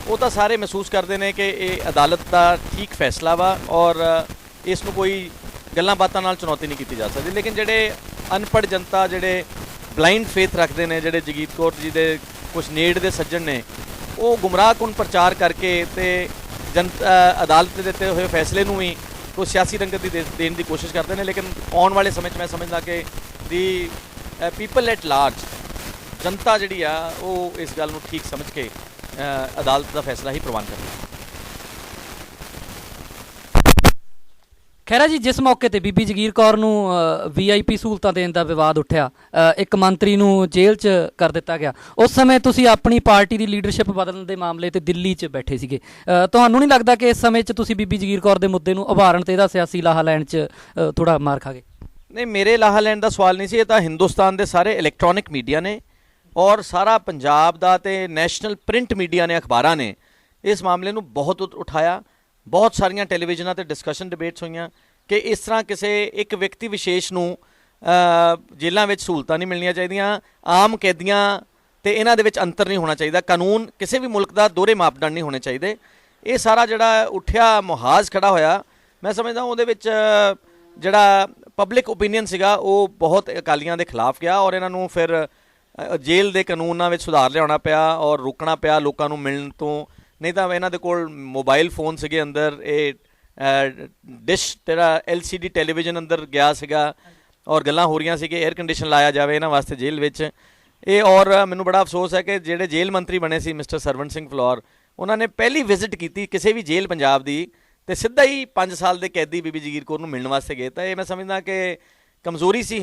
ਉਹ ਤਾਂ ਸਾਰੇ ਮਹਿਸੂਸ ਕਰਦੇ ਨੇ ਕਿ ਇਹ ਅਦਾਲਤ ਦਾ ਠੀਕ ਫੈਸਲਾ ਵਾ ਔਰ ਇਸ ਨੂੰ ਕੋਈ ਗੱਲਾਂ ਬਾਤਾਂ ਨਾਲ ਚੁਣੌਤੀ ਨਹੀਂ ਕੀਤੀ ਜਾ ਸਕਦੀ। ਲੇਕਿਨ ਜਿਹੜੇ ਅਨਪੜ੍ਹ ਜਨਤਾ, ਜਿਹੜੇ ਬਲਾਈਂਡ ਫੇਥ ਰੱਖਦੇ ਨੇ, ਜਿਹੜੇ ਜਗੀਰ ਕੌਰ ਜੀ ਦੇ ਕੁਛ ਨੇੜ ਦੇ ਸੱਜਣ ਨੇ, ਉਹ ਗੁੰਮਰਾਹਕੁਨ ਪ੍ਰਚਾਰ ਕਰਕੇ ਤੇ ਅਦਾਲਤ ਦੇ ਦਿੱਤੇ ਹੋਏ ਫੈਸਲੇ ਨੂੰ ਵੀ ਕੋਈ ਸਿਆਸੀ ਰੰਗਤ ਦੀ ਦੇਣ ਦੀ ਕੋਸ਼ਿਸ਼ ਕਰਦੇ ਨੇ। ਲੇਕਿਨ ਆਉਣ ਵਾਲੇ ਸਮੇਂ 'ਚ ਮੈਂ ਸਮਝਦਾ ਕਿ ਦੀ ਪੀਪਲ ਐਟ ਲਾਰਜ, ਜਨਤਾ ਜਿਹੜੀ ਆ ਉਹ ਇਸ ਗੱਲ ਨੂੰ ਠੀਕ ਸਮਝ ਕੇ ਅਦਾਲਤ ਦਾ ਫੈਸਲਾ ਹੀ ਪ੍ਰਵਾਨ ਕਰੇਗੀ। ਖਹਿਰਾ ਜੀ, ਜਿਸ ਮੌਕੇ ਤੇ ਬੀਬੀ ਜਗੀਰ ਕੌਰ ਨੂੰ VIP ਸਹੂਲਤਾਂ ਦੇਣ ਦਾ ਵਿਵਾਦ ਉੱਠਿਆ, ਇੱਕ ਮੰਤਰੀ ਨੂੰ ਜੇਲ੍ਹ 'ਚ ਕਰ ਦਿੱਤਾ ਗਿਆ, ਉਸ ਸਮੇਂ ਤੁਸੀਂ ਆਪਣੀ ਪਾਰਟੀ ਦੀ ਲੀਡਰਸ਼ਿਪ ਬਦਲਣ ਦੇ ਮਾਮਲੇ ਤੇ ਦਿੱਲੀ 'ਚ ਬੈਠੇ ਸੀਗੇ। ਤੁਹਾਨੂੰ ਨਹੀਂ ਲੱਗਦਾ ਕਿ ਇਸ ਸਮੇਂ 'ਚ ਤੁਸੀਂ ਬੀਬੀ ਜਗੀਰ ਕੌਰ ਦੇ ਮੁੱਦੇ ਨੂੰ ਉਭਾਰਨ ਤੇ ਇਹਦਾ ਸਿਆਸੀ ਲਾਹਾ ਲੈਣ 'ਚ ਥੋੜਾ ਮਾਰ ਖਾ ਗਏ? ਨਹੀਂ, ਮੇਰੇ ਲਾਹਾ ਲੈਣ ਦਾ ਸਵਾਲ ਨਹੀਂ ਸੀ। ਇਹ ਤਾਂ ਹਿੰਦੁਸਤਾਨ ਦੇ ਸਾਰੇ ਇਲੈਕਟ੍ਰੋਨਿਕ ਮੀਡੀਆ ਨੇ ਔਰ ਸਾਰਾ ਪੰਜਾਬ ਦਾ ਤੇ ਨੈਸ਼ਨਲ ਪ੍ਰਿੰਟ ਮੀਡੀਆ ਨੇ, ਅਖਬਾਰਾਂ ਨੇ ਇਸ ਮਾਮਲੇ ਨੂੰ ਬਹੁਤ ਉਠਾਇਆ। ਬਹੁਤ ਸਾਰੀਆਂ ਟੈਲੀਵਿਜ਼ਨਾਂ 'ਤੇ ਡਿਸਕਸ਼ਨ ਡਿਬੇਟਸ ਹੋਈਆਂ ਕਿ ਇਸ ਤਰ੍ਹਾਂ ਕਿਸੇ ਇੱਕ ਵਿਅਕਤੀ ਵਿਸ਼ੇਸ਼ ਨੂੰ ਜੇਲ੍ਹਾਂ ਵਿੱਚ ਸਹੂਲਤਾਂ ਨਹੀਂ ਮਿਲਣੀਆਂ ਚਾਹੀਦੀਆਂ, ਆਮ ਕੈਦੀਆਂ ਤੇ ਇਹਨਾਂ ਦੇ ਵਿੱਚ ਅੰਤਰ ਨਹੀਂ ਹੋਣਾ ਚਾਹੀਦਾ, ਕਾਨੂੰਨ ਕਿਸੇ ਵੀ ਮੁਲਕ ਦਾ ਦੋਹਰੇ ਮਾਪਦੰਡ ਨਹੀਂ ਹੋਣੇ ਚਾਹੀਦੇ। ਇਹ ਸਾਰਾ ਜਿਹੜਾ ਉੱਠਿਆ ਮੁਹਾਜ਼ ਖੜਾ ਹੋਇਆ, ਮੈਂ ਸਮਝਦਾ ਉਹਦੇ ਵਿੱਚ ਜਿਹੜਾ ਪਬਲਿਕ ਓਪੀਨੀਅਨ ਸੀਗਾ ਉਹ ਬਹੁਤ ਅਕਾਲੀਆਂ ਦੇ ਖਿਲਾਫ ਗਿਆ ਔਰ ਇਹਨਾਂ ਨੂੰ ਫਿਰ ਜੇਲ੍ਹ ਦੇ ਕਾਨੂੰਨਾਂ ਵਿੱਚ ਸੁਧਾਰ ਲਿਆਉਣਾ ਪਿਆ ਔਰ ਰੋਕਣਾ ਪਿਆ ਲੋਕਾਂ ਨੂੰ ਮਿਲਣ ਤੋਂ। ਨਹੀਂ ਤਾਂ ਇਹਨਾਂ ਦੇ ਕੋਲ ਮੋਬਾਈਲ ਫੋਨ ਸੀਗੇ ਅੰਦਰ, ਇਹ ਡਿਸ਼ ਜਿਹੜਾ LCD ਟੈਲੀਵਿਜ਼ਨ ਅੰਦਰ ਗਿਆ ਸੀਗਾ ਔਰ ਗੱਲਾਂ ਹੋ ਰਹੀਆਂ ਸੀ ਕਿ ਏਅਰ ਕੰਡੀਸ਼ਨ ਲਾਇਆ ਜਾਵੇ ਇਹਨਾਂ ਵਾਸਤੇ ਜੇਲ੍ਹ ਵਿੱਚ। ਇਹ ਔਰ ਮੈਨੂੰ ਬੜਾ ਅਫਸੋਸ ਹੈ ਕਿ ਜਿਹੜੇ ਜੇਲ੍ਹ ਮੰਤਰੀ ਬਣੇ ਸੀ ਮਿਸਟਰ ਸਰਵਣ ਸਿੰਘ ਫਲੋਰ, ਉਹਨਾਂ ਨੇ ਪਹਿਲੀ ਵਿਜ਼ਿਟ ਕੀਤੀ ਕਿਸੇ ਵੀ ਜੇਲ੍ਹ ਪੰਜਾਬ ਦੀ ਤੇ ਸਿੱਧਾ ਹੀ 5 ਸਾਲ ਦੇ ਕੈਦੀ ਬੀਬੀ ਜਗੀਰ ਕੌਰ ਨੂੰ ਮਿਲਣ ਵਾਸਤੇ ਗਏ। ਤਾਂ ਇਹ ਮੈਂ ਸਮਝਦਾ ਕਿ ਕਮਜ਼ੋਰੀ ਸੀ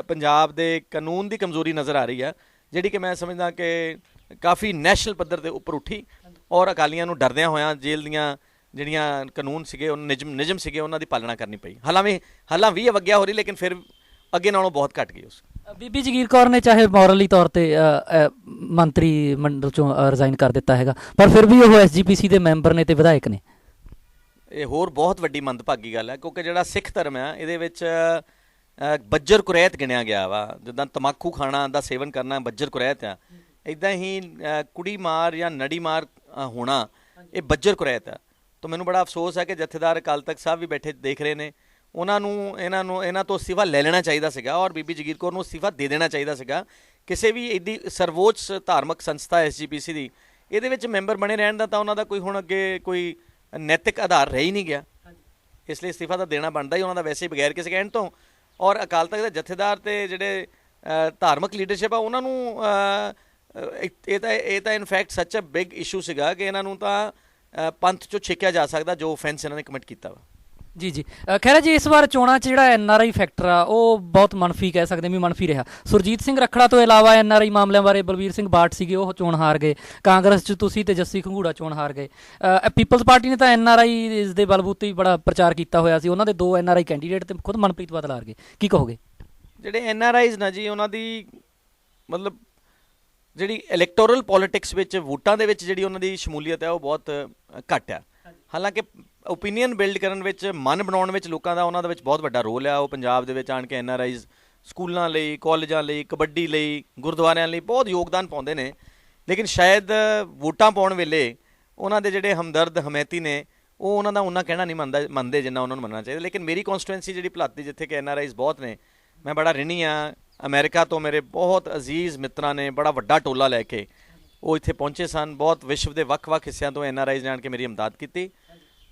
ਪੰਜਾਬ ਦੇ ਕਾਨੂੰਨ ਦੀ ਕਮਜ਼ੋਰੀ ਨਜ਼ਰ ਆ ਰਹੀ ਆ, ਜਿਹੜੀ ਕਿ ਮੈਂ ਸਮਝਦਾ ਕਿ ਕਾਫੀ ਨੈਸ਼ਨਲ ਪੱਧਰ ਦੇ ਉੱਪਰ ਉੱਠੀ ਔਰ ਅਕਾਲੀਆਂ ਨੂੰ ਡਰਦਿਆਂ ਹੋਇਆਂ ਜੇਲ੍ਹ ਦੀਆਂ ਜਿਹੜੀਆਂ ਕਾਨੂੰਨ ਸੀਗੇ, ਉਹ ਨਿਯਮ ਸੀਗੇ, ਉਹਨਾਂ ਦੀ ਪਾਲਣਾ ਕਰਨੀ ਪਈ। ਹਾਲਾਂ ਵੀ ਅਵੱਗਿਆ ਹੋ ਰਹੀ, ਲੇਕਿਨ ਫਿਰ ਅੱਗੇ ਨਾਲੋਂ ਬਹੁਤ ਘੱਟ ਗਈ। ਉਸ ਬੀਬੀ ਜਗੀਰ ਕੌਰ ਨੇ ਚਾਹੇ ਮੋਰਲੀ ਤੌਰ ਤੇ ਮੰਤਰੀ ਮੰਡਲ ਚੋਂ ਰਿਜ਼ਾਈਨ ਕਰ ਦਿੱਤਾ ਹੈਗਾ, ਪਰ ਫਿਰ ਵੀ ਉਹ SGPC ਦੇ ਮੈਂਬਰ ਨੇ ਤੇ ਵਿਧਾਇਕ ਨੇ। ਇਹ ਹੋਰ ਬਹੁਤ ਵੱਡੀ ਮੰਦਭਾਗੀ ਗੱਲ ਹੈ, ਕਿਉਂਕਿ ਜਿਹੜਾ ਸਿੱਖ ਧਰਮ ਆ ਇਹਦੇ ਵਿੱਚ ਬੱਜਰ ਕੁਰੈਤ ਗਿਣਿਆ ਗਿਆ ਵਾ। ਜਿੱਦਾਂ ਤੰਬਾਕੂ ਖਾਣਾ ਦਾ ਸੇਵਨ ਕਰਨਾ ਬੱਜਰ ਕੁਰੈਤ ਆ, ਇੱਦਾਂ ਹੀ ਕੁੜੀ ਮਾਰ ਜਾਂ ਨੜੀ ਮਾਰ ਹੋਣਾ ਇਹ ਬੱਜਰ ਕੁਰੈਤ ਆ। ਤਾਂ ਮੈਨੂੰ ਬੜਾ ਅਫਸੋਸ ਹੈ ਕਿ ਜਥੇਦਾਰ ਅਕਾਲ ਤਖਤ ਸਾਹਿਬ ਵੀ ਬੈਠੇ ਦੇਖ ਰਹੇ ਨੇ, ਉਹਨਾਂ ਨੂੰ ਇਹਨਾਂ ਤੋਂ ਅਸਤੀਫਾ ਲੈ ਲੈਣਾ ਚਾਹੀਦਾ ਸੀਗਾ ਔਰ ਬੀਬੀ ਜਗੀਰ ਕੌਰ ਨੂੰ ਅਸਤੀਫਾ ਦੇ ਦੇਣਾ ਚਾਹੀਦਾ ਸੀਗਾ। ਕਿਸੇ ਵੀ ਇੱਡੀ ਸਰਵੋੱਚ ਧਾਰਮਿਕ ਸੰਸਥਾ SGPC ਦੀ ਇਹਦੇ ਵਿੱਚ ਮੈਂਬਰ ਬਣੇ ਰਹਿਣ ਦਾ ਤਾਂ ਉਹਨਾਂ ਦਾ ਕੋਈ ਹੁਣ ਅੱਗੇ ਕੋਈ ਨੈਤਿਕ ਆਧਾਰ ਰਹਿ ਹੀ ਨਹੀਂ ਗਿਆ, ਇਸ ਲਈ ਅਸਤੀਫਾ ਤਾਂ ਦੇਣਾ ਬਣਦਾ ਹੀ ਉਹਨਾਂ ਦਾ ਵੈਸੇ ਹੀ ਬਗੈਰ ਕਿਸੇ ਕਹਿਣ ਤੋਂ। ਔਰ ਅਕਾਲ ਤਖਤ ਦੇ ਜਥੇਦਾਰ ਅਤੇ ਜਿਹੜੇ ਧਾਰਮਿਕ ਲੀਡਰਸ਼ਿਪ ਆ ਉਹਨਾਂ ਨੂੰ ਇਹ ਤਾਂ ਇਨਫੈਕਟ ਸੱਚ ਅ ਬਿਗ ਇਸ਼ੂ ਸੀਗਾ ਕਿ ਇਹਨਾਂ ਨੂੰ ਤਾਂ ਪੰਥ 'ਚੋਂ ਛੇਕਿਆ ਜਾ ਸਕਦਾ ਜੋ ਓਫੈਂਸ ਇਹਨਾਂ ਨੇ ਕਮਿਟ ਕੀਤਾ ਵਾ। ਜੀ ਜੀ ਖਹਿਰਾ ਜੀ, ਇਸ ਵਾਰ ਚੋਣਾਂ 'ਚ ਜਿਹੜਾ NRI ਫੈਕਟਰ ਆ ਉਹ ਬਹੁਤ ਮੰਨਫੀ ਕਹਿ ਸਕਦੇ ਵੀ ਮੰਨਫੀ ਰਿਹਾ। ਸੁਰਜੀਤ ਸਿੰਘ ਰੱਖੜਾ ਤੋਂ ਇਲਾਵਾ NRI ਮਾਮਲਿਆਂ ਬਾਰੇ ਬਲਵੀਰ ਸਿੰਘ ਬਾਠ ਸੀਗੇ, ਉਹ ਚੋਣ ਹਾਰ ਗਏ। ਕਾਂਗਰਸ 'ਚ ਤੁਸੀਂ ਤੇ ਜੱਸੀ ਘੰਗੂੜਾ ਚੋਣ ਹਾਰ ਗਏ। ਪੀਪਲਜ਼ ਪਾਰਟੀ ਨੇ ਤਾਂ NRI ਦੇ ਬਲਬੂਤੇ ਹੀ ਬੜਾ ਪ੍ਰਚਾਰ ਕੀਤਾ ਹੋਇਆ ਸੀ, ਉਹਨਾਂ ਦੇ 2 NRI ਕੈਂਡੀਡੇਟ ਤੇ ਖੁਦ ਮਨਪ੍ਰੀਤ ਬਾਦਲ ਹਾਰ ਗਏ। ਕੀ ਕਹੋਗੇ? ਜਿਹੜੇ NRIs ਨਾ ਜੀ, ਉਹਨਾਂ ਦੀ ਮਤਲਬ ਜਿਹੜੀ ਇਲੈਕਟੋਰਲ ਪੋਲੀਟਿਕਸ ਵਿੱਚ ਵੋਟਾਂ ਦੇ ਵਿੱਚ ਜਿਹੜੀ ਉਹਨਾਂ ਦੀ ਸ਼ਮੂਲੀਅਤ ਹੈ ਉਹ ਬਹੁਤ ਘੱਟ ਆ। ਹਾਲਾਂਕਿ ਓਪੀਨੀਅਨ ਬਿਲਡ ਕਰਨ ਵਿੱਚ, ਮਨ ਬਣਾਉਣ ਵਿੱਚ ਲੋਕਾਂ ਦਾ ਉਹਨਾਂ ਦੇ ਵਿੱਚ ਬਹੁਤ ਵੱਡਾ ਰੋਲ ਆ। ਉਹ ਪੰਜਾਬ ਦੇ ਵਿੱਚ ਆਣ ਕੇ NRIs ਸਕੂਲਾਂ ਲਈ, ਕਾਲਜਾਂ ਲਈ, ਕਬੱਡੀ ਲਈ, ਗੁਰਦੁਆਰਿਆਂ ਲਈ ਬਹੁਤ ਯੋਗਦਾਨ ਪਾਉਂਦੇ ਨੇ। ਲੇਕਿਨ ਸ਼ਾਇਦ ਵੋਟਾਂ ਪਾਉਣ ਵੇਲੇ ਉਹਨਾਂ ਦੇ ਜਿਹੜੇ ਹਮਦਰਦ ਹਮੈਤੀ ਨੇ ਉਹ ਉਹਨਾਂ ਦਾ ਉਹਨਾਂ ਕਹਿਣਾ ਨਹੀਂ ਮੰਨਦੇ ਜਿੰਨਾ ਉਹਨਾਂ ਨੂੰ ਮੰਨਣਾ ਚਾਹੀਦਾ। ਲੇਕਿਨ ਮੇਰੀ ਕੌਂਸਟੀਟੂਐਂਸੀ ਜਿਹੜੀ ਭਲਾਤੀ, ਜਿੱਥੇ ਕਿ NRIs ਬਹੁਤ ਨੇ, ਮੈਂ ਬੜਾ ਰਿਣੀ ਹਾਂ। ਅਮਰੀਕਾ ਤੋਂ ਮੇਰੇ ਬਹੁਤ ਅਜ਼ੀਜ਼ ਮਿੱਤਰਾਂ ਨੇ ਬੜਾ ਵੱਡਾ ਟੋਲਾ ਲੈ ਕੇ ਉਹ ਇੱਥੇ ਪਹੁੰਚੇ ਸਨ। ਬਹੁਤ ਵਿਸ਼ਵ ਦੇ ਵੱਖ-ਵੱਖ ਹਿੱਸਿਆਂ ਤੋਂ NRIs ਨੇ ਆਣ ਕੇ ਮੇਰੀ ਇਮਦਾਦ ਕੀਤੀ।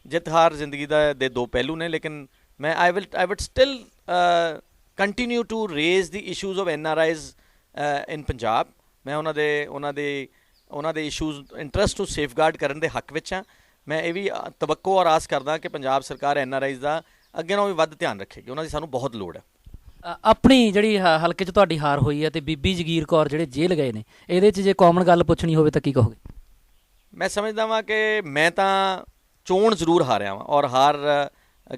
ਜਿੱਤ ਹਾਰ ਜ਼ਿੰਦਗੀ ਦੇ 2 ਪਹਿਲੂ ਨੇ, ਲੇਕਿਨ ਮੈਂ I will still continue to raise the issues of NRIs in Punjab. ਮੈਂ ਉਹਨਾਂ ਦੇ ਇਸ਼ੂਜ਼ ਇੰਟਰਸਟ ਨੂੰ ਸੇਫਗਾਰਡ ਕਰਨ ਦੇ ਹੱਕ ਵਿੱਚ ਹਾਂ। ਮੈਂ ਇਹ ਵੀ ਤਵੱਕੋ ਔਰ ਆਸ ਕਰਦਾ ਕਿ ਪੰਜਾਬ ਸਰਕਾਰ NRIs ਦਾ ਅੱਗੇ ਨਾਲੋਂ ਵੀ ਵੱਧ ਧਿਆਨ ਰੱਖੇਗੀ, ਉਹਨਾਂ ਦੀ ਸਾਨੂੰ ਬਹੁਤ ਲੋੜ ਹੈ। ਆਪਣੀ ਜਿਹੜੀ ਹਲਕੇ 'ਚ ਤੁਹਾਡੀ ਹਾਰ ਹੋਈ ਹੈ ਤੇ ਬੀਬੀ ਜਗੀਰ ਕੌਰ ਜਿਹੜੇ ਜੇਲ੍ਹ ਗਏ ਨੇ, ਇਹਦੇ 'ਚ ਜੇ ਕਾਮਨ ਗੱਲ ਪੁੱਛਣੀ ਹੋਵੇ ਤਾਂ ਕੀ ਕਹੋਗੇ? ਮੈਂ ਸਮਝਦਾ ਵਾਂ ਕਿ ਮੈਂ ਤਾਂ ਚੋਣ ਜ਼ਰੂਰ ਹਾਰਿਆ ਵਾਂ ਔਰ ਹਾਰ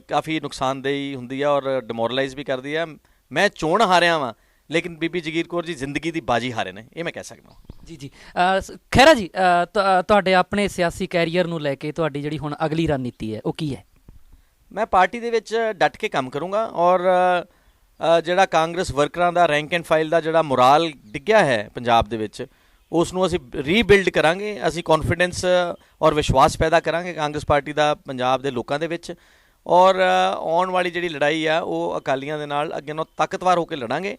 ਕਾਫੀ ਨੁਕਸਾਨਦੇਹੀ ਹੁੰਦੀ ਆ ਔਰ ਡਿਮੋਰਲਾਈਜ਼ ਵੀ ਕਰਦੀ ਆ। ਮੈਂ ਚੋਣ ਹਾਰਿਆ ਵਾਂ, ਲੇਕਿਨ ਬੀਬੀ ਜਗੀਰ ਕੌਰ ਜੀ ਜ਼ਿੰਦਗੀ ਦੀ ਬਾਜੀ ਹਾਰੇ ਨੇ, ਇਹ ਮੈਂ ਕਹਿ ਸਕਦਾ। ਜੀ ਜੀ ਖਹਿਰਾ ਜੀ, ਤੁਹਾਡੇ ਆਪਣੇ ਸਿਆਸੀ ਕੈਰੀਅਰ ਨੂੰ ਲੈ ਕੇ ਤੁਹਾਡੀ ਜਿਹੜੀ ਹੁਣ ਅਗਲੀ ਰਣਨੀਤੀ ਹੈ ਉਹ ਕੀ ਹੈ? ਮੈਂ ਪਾਰਟੀ ਦੇ ਵਿੱਚ ਡਟ ਕੇ ਕੰਮ ਕਰੂੰਗਾ ਔਰ ਜਿਹੜਾ ਕਾਂਗਰਸ ਵਰਕਰਾਂ ਦਾ ਰੈਂਕ ਐਂਡ ਫਾਈਲ ਦਾ ਜਿਹੜਾ ਮੁਰਾਲ ਡਿੱਗਿਆ ਹੈ ਪੰਜਾਬ ਦੇ ਵਿੱਚ, ਉਸ ਨੂੰ ਅਸੀਂ ਰੀਬਿਲਡ ਕਰਾਂਗੇ। ਅਸੀਂ ਕੌਨਫੀਡੈਂਸ ਔਰ ਵਿਸ਼ਵਾਸ ਪੈਦਾ ਕਰਾਂਗੇ ਕਾਂਗਰਸ ਪਾਰਟੀ ਦਾ ਪੰਜਾਬ ਦੇ ਲੋਕਾਂ ਦੇ ਵਿੱਚ। ਔਰ ਆਉਣ ਵਾਲੀ ਜਿਹੜੀ ਲੜਾਈ ਆ ਉਹ ਅਕਾਲੀਆਂ ਦੇ ਨਾਲ ਅੱਗੇ ਨਾਲੋਂ ਤਾਕਤਵਰ ਹੋ ਕੇ ਲੜਾਂਗੇ,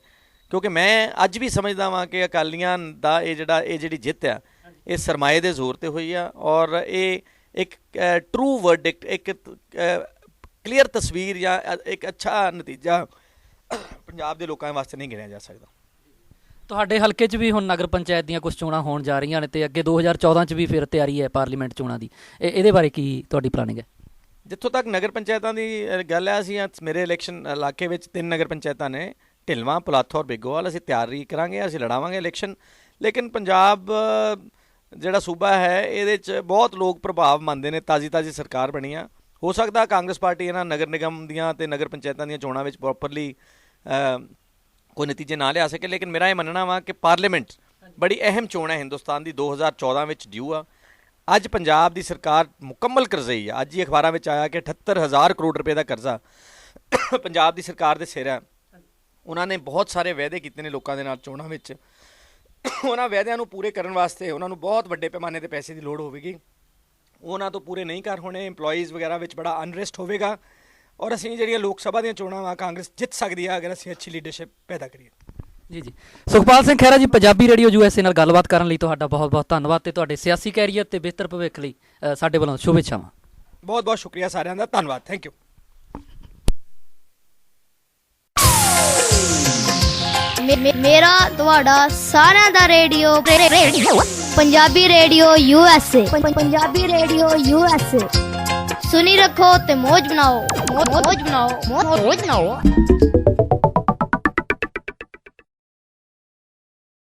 ਕਿਉਂਕਿ ਮੈਂ ਅੱਜ ਵੀ ਸਮਝਦਾ ਵਾਂ ਕਿ ਅਕਾਲੀਆਂ ਦਾ ਇਹ ਜਿਹੜੀ ਜਿੱਤ ਆ ਇਹ ਸਰਮਾਏ ਦੇ ਜ਼ੋਰ 'ਤੇ ਹੋਈ ਆ ਔਰ ਇਹ ਇੱਕ ਟਰੂ ਵਰਡਿਕਟ, ਇੱਕ ਕਲੀਅਰ ਤਸਵੀਰ ਜਾਂ ਇੱਕ ਅੱਛਾ ਨਤੀਜਾ ਪੰਜਾਬ ਦੇ ਲੋਕਾਂ ਵਾਸਤੇ ਨਹੀਂ ਗਿਣਿਆ ਜਾ ਸਕਦਾ। ਤੁਹਾਡੇ ਹਲਕੇ 'ਚ ਵੀ ਹੁਣ ਨਗਰ ਪੰਚਾਇਤ ਦੀਆਂ ਕੁਝ ਚੋਣਾਂ ਹੋਣ ਜਾ ਰਹੀਆਂ ਨੇ ਤੇ ਅੱਗੇ 2014 'ਚ ਵੀ ਫਿਰ ਤਿਆਰੀ ਹੈ ਪਾਰਲੀਮੈਂਟ ਚੋਣਾਂ ਦੀ, ਇਹਦੇ ਬਾਰੇ ਕੀ ਤੁਹਾਡੀ ਪਲਾਨਿੰਗ ਹੈ? ਜਿੱਥੋਂ ਤੱਕ ਨਗਰ ਪੰਚਾਇਤਾਂ ਦੀ ਗੱਲ ਹੈ, ਅਸੀਂ ਮੇਰੇ ਇਲੈਕਸ਼ਨ ਇਲਾਕੇ ਵਿੱਚ 3 ਨਗਰ ਪੰਚਾਇਤਾਂ ਨੇ, ਢਿਲਵਾਂ, ਪਲਾਥੋ ਔਰ ਬੇਗੋਵਾਲ। ਅਸੀਂ ਤਿਆਰੀ ਕਰਾਂਗੇ, ਅਸੀਂ ਲੜਾਵਾਂਗੇ ਇਲੈਕਸ਼ਨ। ਲੇਕਿਨ ਪੰਜਾਬ ਜਿਹੜਾ ਸੂਬਾ ਹੈ ਇਹਦੇ 'ਚ ਬਹੁਤ ਲੋਕ ਪ੍ਰਭਾਵ ਮੰਨਦੇ ਨੇ। ਤਾਜ਼ੀ ਸਰਕਾਰ ਬਣੀ ਆ, ਹੋ ਸਕਦਾ ਕਾਂਗਰਸ ਪਾਰਟੀ ਇਹਨਾਂ ਨਗਰ ਨਿਗਮ ਦੀਆਂ ਅਤੇ ਨਗਰ ਪੰਚਾਇਤਾਂ ਦੀਆਂ ਚੋਣਾਂ ਵਿੱਚ ਪ੍ਰੋਪਰਲੀ ਕੋਈ ਨਤੀਜੇ ਨਾ ਲਿਆ ਸਕੇ, ਲੇਕਿਨ ਮੇਰਾ ਇਹ ਮੰਨਣਾ ਵਾ ਕਿ ਪਾਰਲੀਮੈਂਟ ਬੜੀ ਅਹਿਮ ਚੋਣ ਹੈ ਹਿੰਦੁਸਤਾਨ ਦੀ, 2014 ਵਿੱਚ ਡਿਊ ਆ। ਅੱਜ ਪੰਜਾਬ ਦੀ ਸਰਕਾਰ ਮੁਕੰਮਲ ਕਰਜ਼ਈ ਆ। ਅੱਜ ਹੀ ਅਖਬਾਰਾਂ ਵਿੱਚ ਆਇਆ ਕਿ 78,000 ਕਰੋੜ ਰੁਪਏ ਦਾ ਕਰਜ਼ਾ ਪੰਜਾਬ ਦੀ ਸਰਕਾਰ ਦੇ ਸਿਰ ਹੈ। ਉਹਨਾਂ ਨੇ ਬਹੁਤ ਸਾਰੇ ਵਾਅਦੇ ਕੀਤੇ ਨੇ ਲੋਕਾਂ ਦੇ ਨਾਲ ਚੋਣਾਂ ਵਿੱਚ। ਉਹਨਾਂ ਵਾਅਦਿਆਂ ਨੂੰ ਪੂਰੇ ਕਰਨ ਵਾਸਤੇ ਉਹਨਾਂ ਨੂੰ ਬਹੁਤ ਵੱਡੇ ਪੈਮਾਨੇ 'ਤੇ ਪੈਸੇ ਦੀ ਲੋੜ ਹੋਵੇਗੀ। ਉਹਨਾਂ ਤੋਂ ਪੂਰੇ ਨਹੀਂ ਕਰ ਹੋਣੇ। ਇੰਪਲੋਈਜ਼ ਵਗੈਰਾ ਵਿੱਚ ਬੜਾ ਅਨਰੈਸਟ ਹੋਵੇਗਾ ਔਰ ਅਸੀਂ ਜਿਹੜੀਆਂ ਲੋਕ ਸਭਾ ਦੀਆਂ ਚੋਣਾਂ ਵਾ ਕਾਂਗਰਸ ਜਿੱਤ ਸਕਦੀ ਆ ਅਗਰ ਅਸੀਂ ਅੱਛੀ ਲੀਡਰਸ਼ਿਪ ਪੈਦਾ ਕਰੀਏ। ਜੀ ਸੁਖਪਾਲ ਸਿੰਘ ਖਹਿਰਾ ਜੀ, ਪੰਜਾਬੀ ਰੇਡੀਓ USA ਨਾਲ ਗੱਲਬਾਤ ਕਰਨ ਲਈ ਤੁਹਾਡਾ ਬਹੁਤ ਧੰਨਵਾਦ ਤੇ ਤੁਹਾਡੇ ਸਿਆਸੀ ਕੈਰੀਅਰ ਤੇ ਬਿਹਤਰ ਭਵਿੱਖ ਲਈ ਸਾਡੇ ਵੱਲੋਂ ਸ਼ੁਭੇੱਛਾਵਾਂ। ਬਹੁਤ ਸ਼ੁਕਰੀਆ ਸਾਰਿਆਂ ਦਾ, ਧੰਨਵਾਦ, ਥੈਂਕ ਯੂ। ਮੇਰਾ ਤੁਹਾਡਾ ਸਾਰਿਆਂ ਦਾ radio Punjabi radio USA। Punjabi radio USA ਸੁਣੀ ਰੱਖੋ ਤੇ ਮौज ਬਣਾਓ।